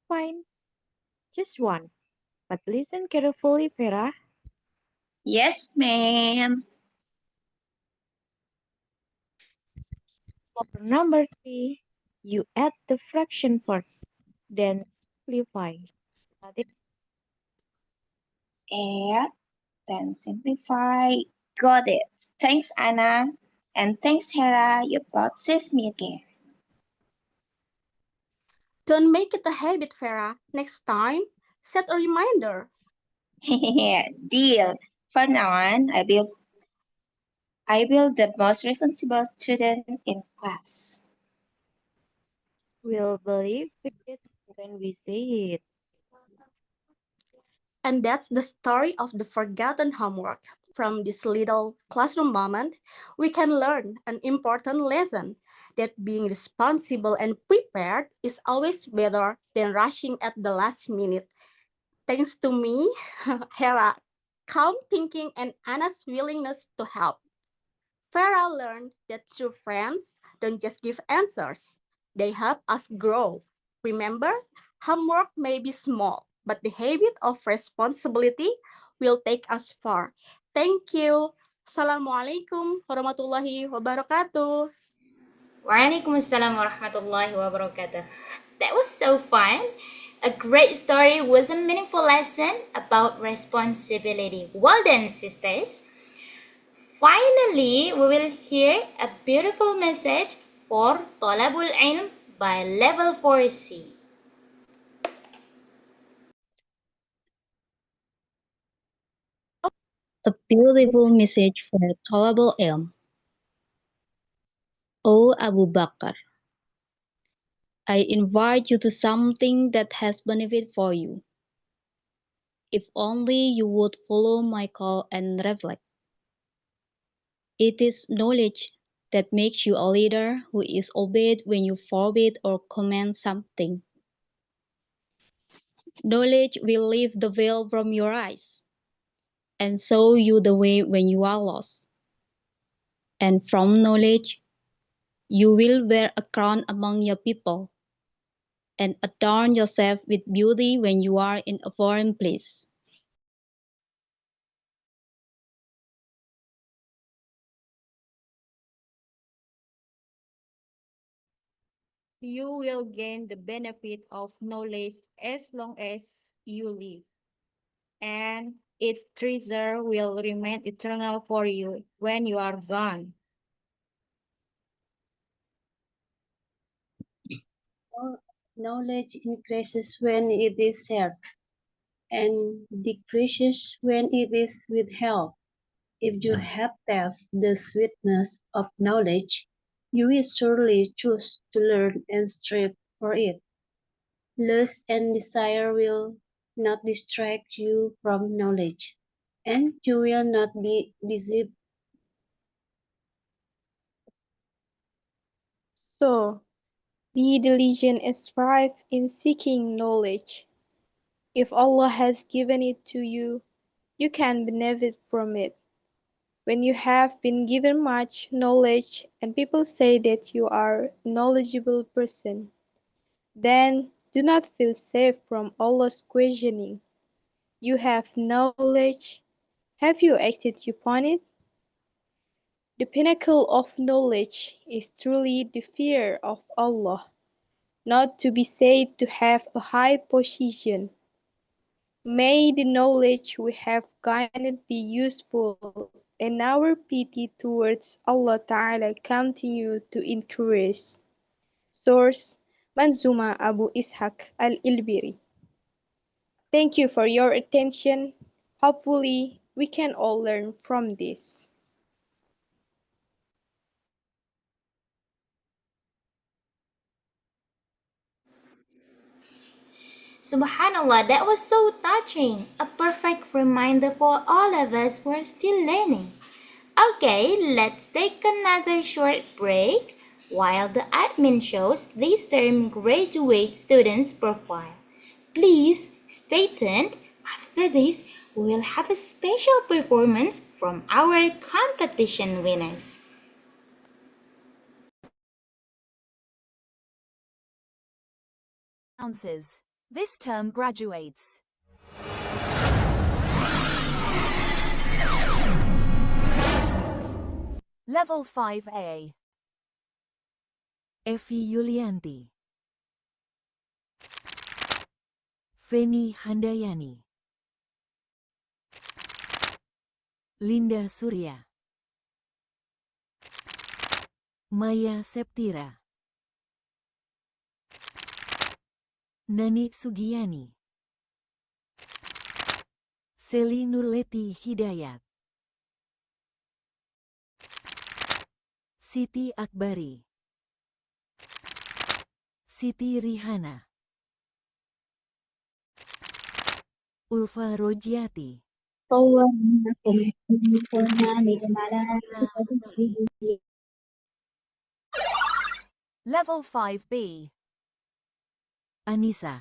Fine, just one. But listen carefully, Vera. Yes, ma'am. For number 3, you add the fraction first, then simplify. Got it? Add, then simplify. Got it. Thanks, Anna. And thanks, Hera. You both saved me again. Don't make it a habit, Vera. Next time, set a reminder. Deal. For now on, I will the most responsible student in class. We'll believe it when we say it. And that's the story of the forgotten homework. From this little classroom moment, we can learn an important lesson that being responsible and prepared is always better than rushing at the last minute. Thanks to me, Hera, calm thinking, and Anna's willingness to help, Farah learned that true friends don't just give answers, they help us grow. Remember, homework may be small, but the habit of responsibility will take us far. Thank you. Assalamualaikum warahmatullahi wabarakatuh. Waalaikumsalam warahmatullahi wabarakatuh. That was so fun. A great story with a meaningful lesson about responsibility. Well done, sisters. Finally, we will hear a beautiful message for Talabul Ilm by Level 4C. A beautiful message for tolerable ilm. O Abu Bakr, I invite you to something that has benefit for you. If only you would follow my call and reflect. It is knowledge that makes you a leader who is obeyed when you forbid or command something. Knowledge will lift the veil from your eyes and show you the way when you are lost. And from knowledge, you will wear a crown among your people and adorn yourself with beauty when you are in a foreign place. You will gain the benefit of knowledge as long as you live, and its treasure will remain eternal for you when you are gone. Knowledge increases when it is shared and decreases when it is withheld. If you have tasted the sweetness of knowledge, you will surely choose to learn and strive for it. Lust and desire will not distract you from knowledge, and you will not be deceived. So, be diligent and strive in seeking knowledge. If Allah has given it to you, you can benefit from it. When you have been given much knowledge and people say that you are a knowledgeable person, then do not feel safe from Allah's questioning. You have knowledge. Have you acted upon it? The pinnacle of knowledge is truly the fear of Allah, not to be said to have a high position. May the knowledge we have gained be useful and our pity towards Allah Ta'ala continue to increase. Source Manzuma Abu Ishaq Al-Ilbiri. Thank you for your attention. Hopefully, we can all learn from this. Subhanallah, that was so touching. A perfect reminder for all of us who are still learning. Okay, let's take another short break while the admin shows this term graduate students profile. Please stay tuned. After this, we will have a special performance from our competition winners. Ounces. This term graduates. Level 5A. Evi Yulianti, Feni Handayani, Linda Surya, Maya Septira, Nani Sugiyani, Seli Nurleti Hidayat, Siti Akbari, Siti Rihana, Ulfa Rojiati, Level 5B. Anissa,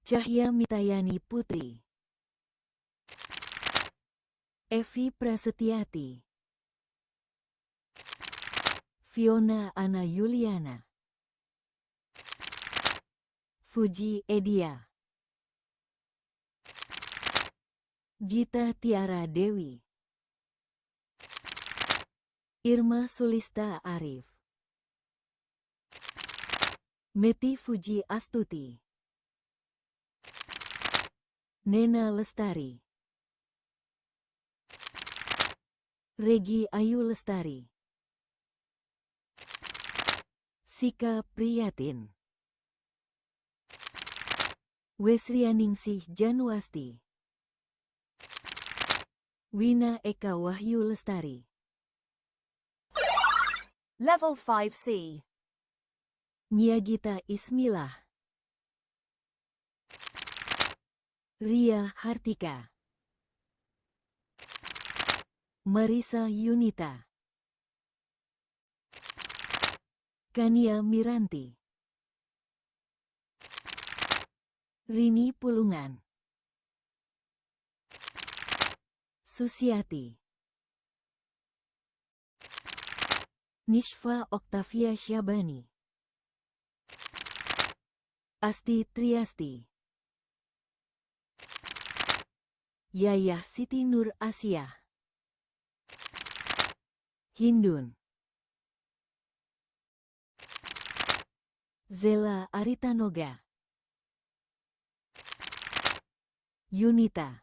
Cahya Mitayani Putri, Evi Prasetyati, Fiona Ana Yuliana, Fuji Edia, Gita Tiara Dewi, Irma Sulista Arif, Meti Fuji Astuti, Nena Lestari, Regi Ayu Lestari, Sika Priyatin, Wesrianingsih Januasti, Wina Eka Wahyu Lestari. Level 5C. Nyagita Ismilah, Ria Hartika, Marisa Yunita, Kania Miranti, Rini Pulungan, Susiati, Nishfa Oktavia Syabani, Asti Triasti, Yayah Siti Nur Asia, Hindun, Zela Aritanoga, Yunita,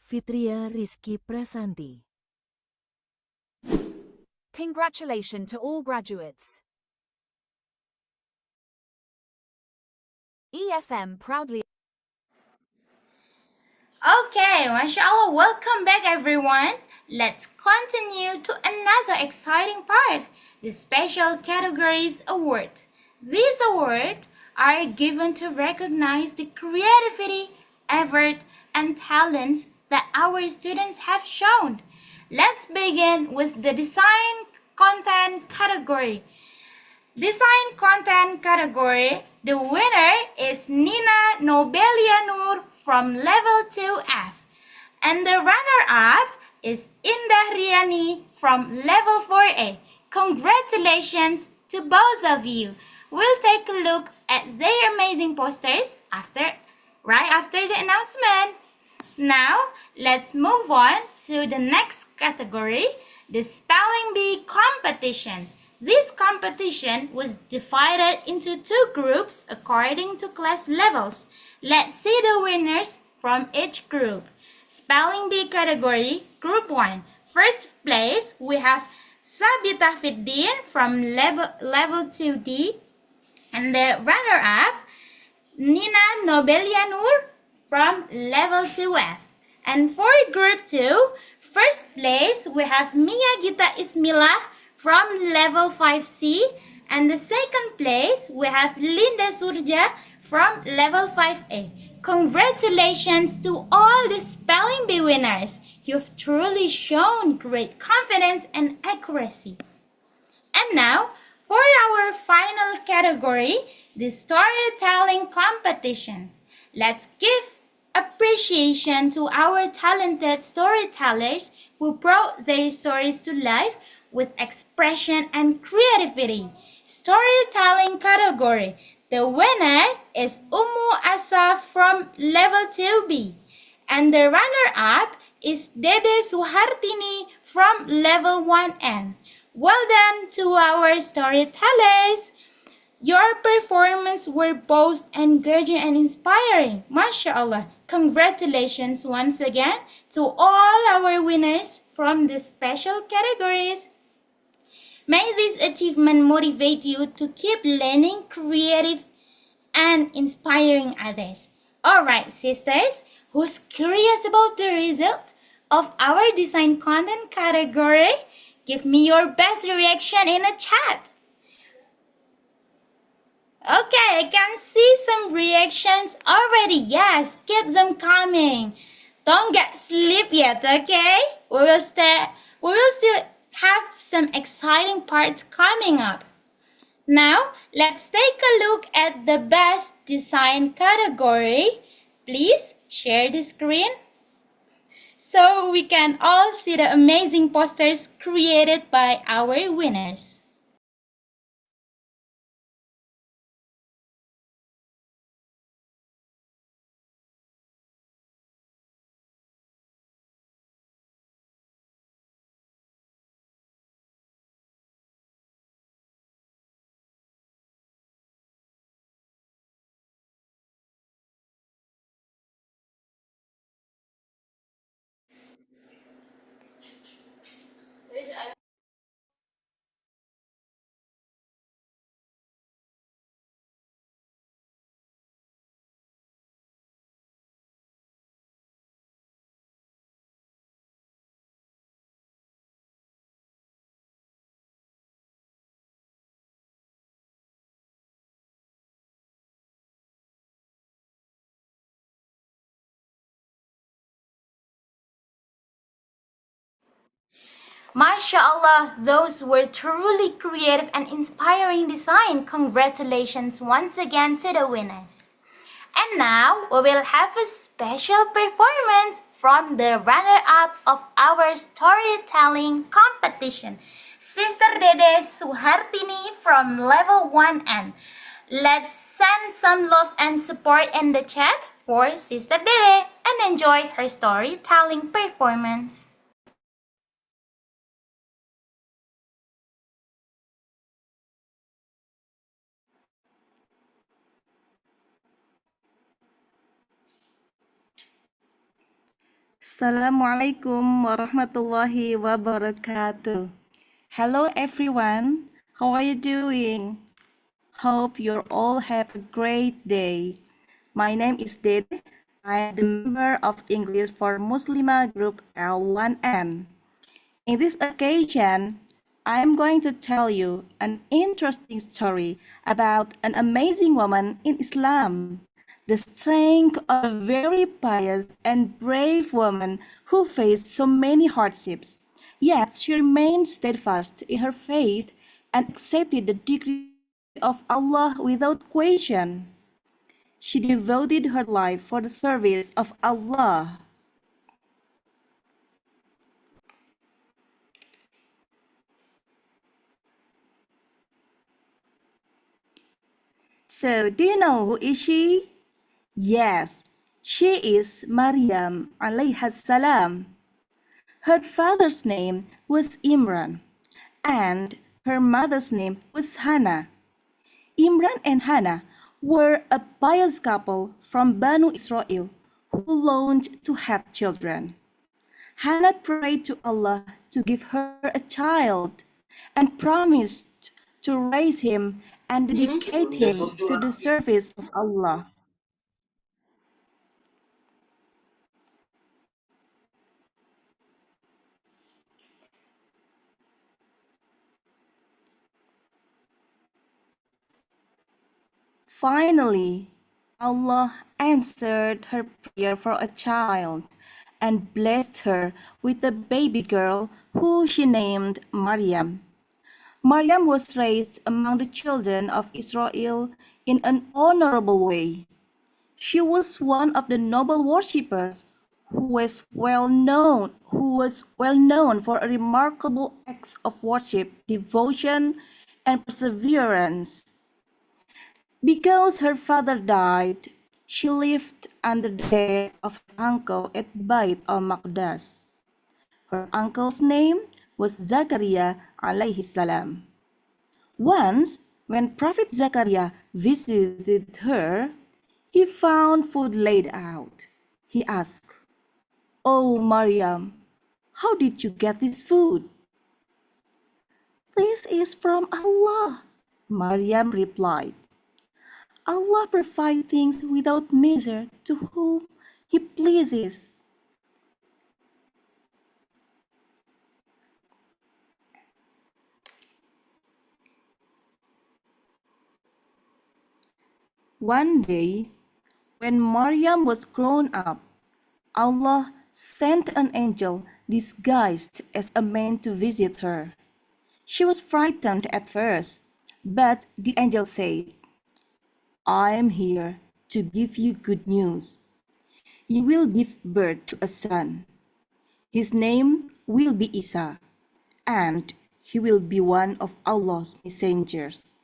Fitria Rizky Prasanti. Congratulations to all graduates. EFM proudly. Okay, mashallah, welcome back everyone. Let's continue to another exciting part, the Special Categories Award. These awards are given to recognize the creativity, effort, and talents that our students have shown. Let's begin with the Design Content category. Design Content category, the winner is Nina Nobelia Nur from Level 2F. And the runner-up is Indah Riani from Level 4A. Congratulations to both of you. We'll take a look at their amazing posters right after the announcement. Now, let's move on to the next category, the spelling bee competition. This competition was divided into two groups according to class levels. Let's see the winners from each group. Spelling bee category, group 1. First place, we have Sabita Fiddin from level 2D. And the runner-up, Nina Nobelia Nur from level 2F. And for group 2, first place we have Mia Gita Ismila from level 5C. And the second place we have Linda Surja from level 5A. Congratulations to all the spelling bee winners. You've truly shown great confidence and accuracy. And now, for our final category, the storytelling competitions. Let's give appreciation to our talented storytellers who brought their stories to life with expression and creativity. Storytelling category. The winner is Umu Asa from level 2B. And the runner-up is Dede Suhartini from level 1N. Well done to our storytellers. Your performance were both engaging and inspiring. MashaAllah. Congratulations once again to all our winners from the special categories. May this achievement motivate you to keep learning creative and inspiring others. Alright, sisters, who's curious about the result of our design content category? Give me your best reaction in a chat. Okay, I can see some reactions already. Yes, keep them coming. Don't get sleep yet, okay? We will still have some exciting parts coming up. Now, let's take a look at the best design category. Please share the screen so we can all see the amazing posters created by our winners. MashaAllah, those were truly creative and inspiring design. Congratulations once again to the winners. And now we will have a special performance from the runner-up of our storytelling competition, Sister Dede Suhartini from level 1N. Let's send some love and support in the chat for Sister Dede and enjoy her storytelling performance. Assalamualaikum warahmatullahi wabarakatuh. Hello everyone, how are you doing? Hope you all have a great day. My name is Dede. I am the member of English for Muslimah Group L1N. In this occasion, I am going to tell you an interesting story about an amazing woman in Islam, the strength of a very pious and brave woman who faced so many hardships. Yet she remained steadfast in her faith and accepted the decree of Allah without question. She devoted her life for the service of Allah. So, do you know who is she? Yes, she is Maryam alayha salam. Her father's name was Imran and her mother's name was Hannah. Imran and Hannah were a pious couple from Banu Israel who longed to have children. Hannah prayed to Allah to give her a child and promised to raise him and dedicate him to the service of Allah. Finally, Allah answered her prayer for a child and blessed her with a baby girl who she named Maryam. Maryam was raised among the children of Israel in an honorable way. She was one of the noble worshippers who was well known for a remarkable acts of worship, devotion, and perseverance. Because her father died, she lived under the care of her uncle at Bait al-Maqdas. Her uncle's name was Zakaria alayhi salam. Once, when Prophet Zakaria visited her, he found food laid out. He asked, "Oh, Maryam, how did you get this food?" "This is from Allah," Maryam replied. Allah provides things without measure to whom He pleases. One day, when Maryam was grown up, Allah sent an angel disguised as a man to visit her. She was frightened at first, but the angel said, "I am here to give you good news. You will give birth to a son. His name will be Isa, and he will be one of Allah's messengers."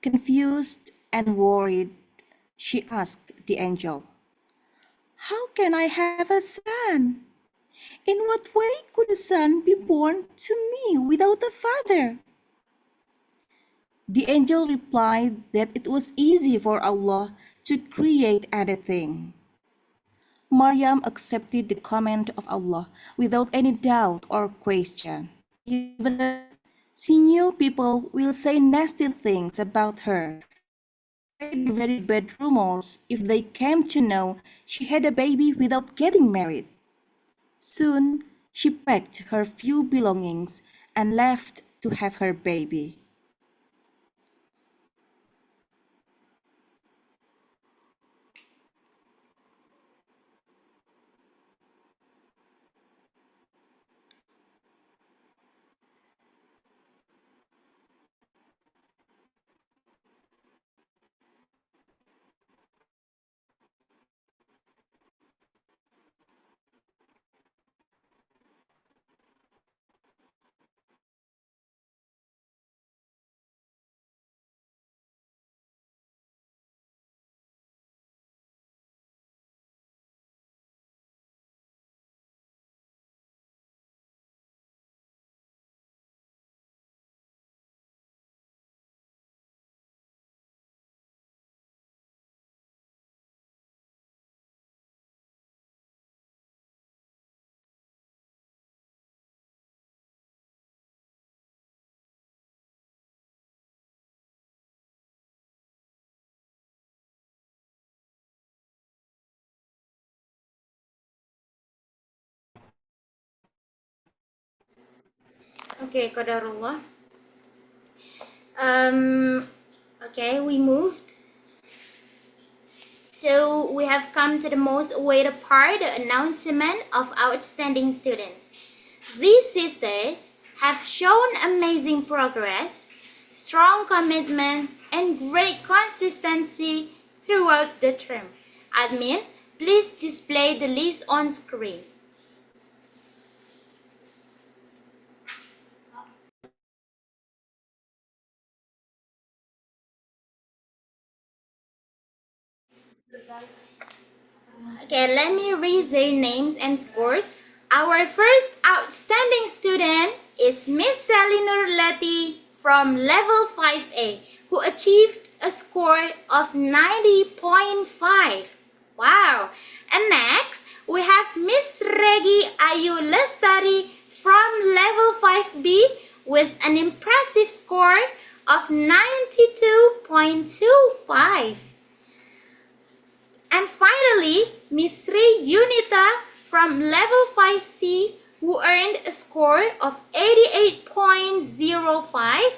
Confused and worried, she asked the angel, "How can I have a son? In what way could a son be born to me without a father?" The angel replied that it was easy for Allah to create anything. Maryam accepted the command of Allah without any doubt or question, even though she knew people will say nasty things about her and spread very bad rumors if they came to know she had a baby without getting married. Soon, she packed her few belongings and left to have her baby. Okay, Qadarullah. Okay, we moved. So we have come to the most awaited part, the announcement of outstanding students. These sisters have shown amazing progress, strong commitment, and great consistency throughout the term. Admin, please display the list on screen. Okay, let me read their names and scores. Our first outstanding student is Miss Sally Nurleti from level 5A, who achieved a score of 90.5. Wow! And next, we have Miss Regi Ayu Lestari from level 5B with an impressive score of 92.25. And finally, Miss Sri Yunita from level 5C, who earned a score of 88.05.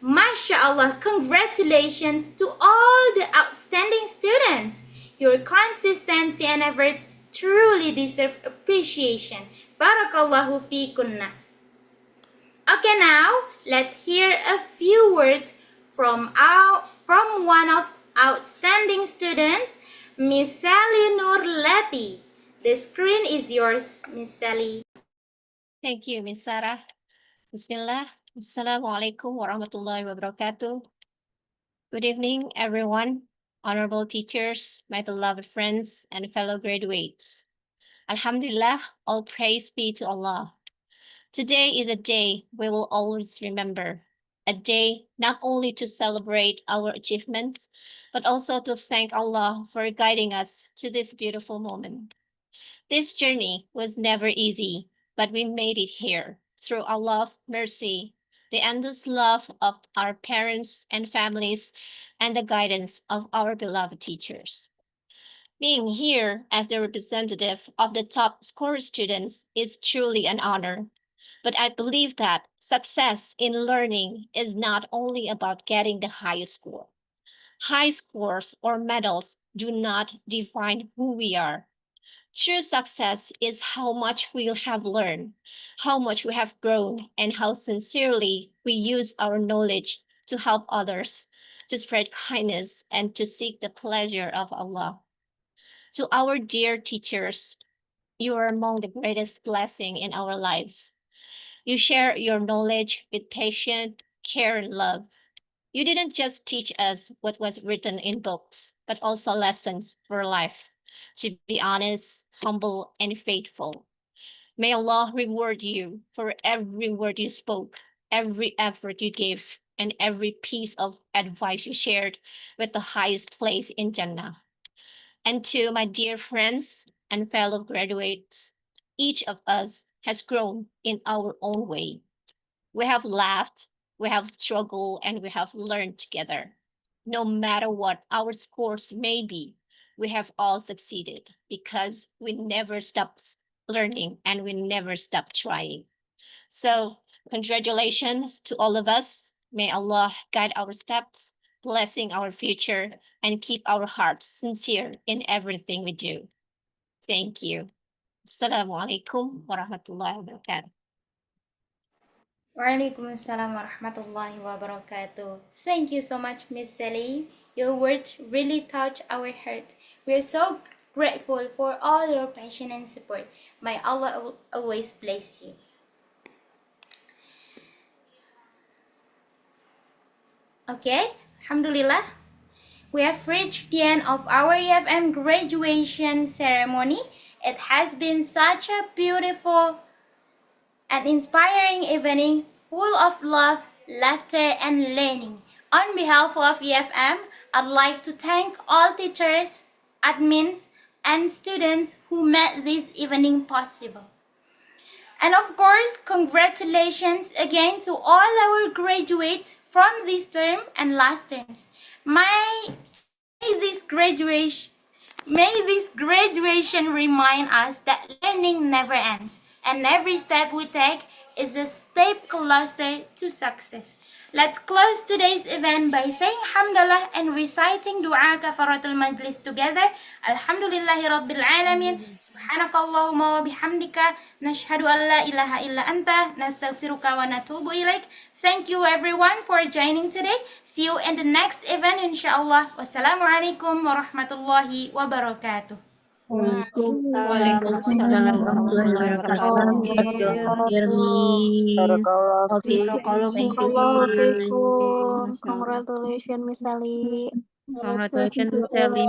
MashaAllah, congratulations to all the outstanding students. Your consistency and effort truly deserve appreciation. Barakallahu fikunna. Okay, now let's hear a few words from one of outstanding students, Miss Sally Nurleti. The screen is yours, Miss Sally. Thank you, Miss Sarah. Bismillah. Assalamualaikum warahmatullahi wabarakatuh. Good evening, everyone, honorable teachers, my beloved friends, and fellow graduates. Alhamdulillah, all praise be to Allah. Today is a day we will always remember, a day not only to celebrate our achievements, but also to thank Allah for guiding us to this beautiful moment. This journey was never easy, but we made it here through Allah's mercy, the endless love of our parents and families, and the guidance of our beloved teachers. Being here as the representative of the top score students is truly an honor. But I believe that success in learning is not only about getting the highest score. High scores or medals do not define who we are. True success is how much we have learned, how much we have grown, and how sincerely we use our knowledge to help others, to spread kindness, and to seek the pleasure of Allah. To our dear teachers, you are among the greatest blessing in our lives. You share your knowledge with patience, care, and love. You didn't just teach us what was written in books, but also lessons for life. To be honest, humble, and faithful. May Allah reward you for every word you spoke, every effort you gave, and every piece of advice you shared with the highest place in Jannah. And to my dear friends and fellow graduates, each of us has grown in our own way. We have laughed, we have struggled, and we have learned together. No matter what our scores may be, we have all succeeded because we never stopped learning and we never stopped trying. So, congratulations to all of us. May Allah guide our steps, blessing our future, and keep our hearts sincere in everything we do. Thank you. Assalamualaikum warahmatullahi wabarakatuh. Waalaikumsalam warahmatullahi wabarakatuh. Thank you so much, Miss Sally. Your words really touch our heart. We are so grateful for all your passion and support. May Allah always bless you. Okay, Alhamdulillah. We have reached the end of our EFM graduation ceremony. It has been such a beautiful and inspiring evening full of love, laughter, and learning. On behalf of EFM, I'd like to thank all teachers, admins, and students who made this evening possible. And of course, congratulations again to all our graduates from this term and last terms. May this graduation remind us that learning never ends, and every step we take is a step closer to success. Let's close today's event by saying Hamdallah and reciting dua kafaratul majlis together. Alhamdulillahi Rabbil Alamin. Subhanakallahumma wa bihamdika. Nashhadu an la ilaha illa anta. Nastaghfiruka wa natubu ilaik. Thank you everyone for joining today. See you in the next event inshallah. Wassalamualaikum warahmatullahi wabarakatuh. Waalaikumsalam warahmatullahi wabarakatuh. Dear Miss. All teachers, thank you so Barakallahu much. fikum. Congratulations, Miss Ali. Congratulations, Miss Sally.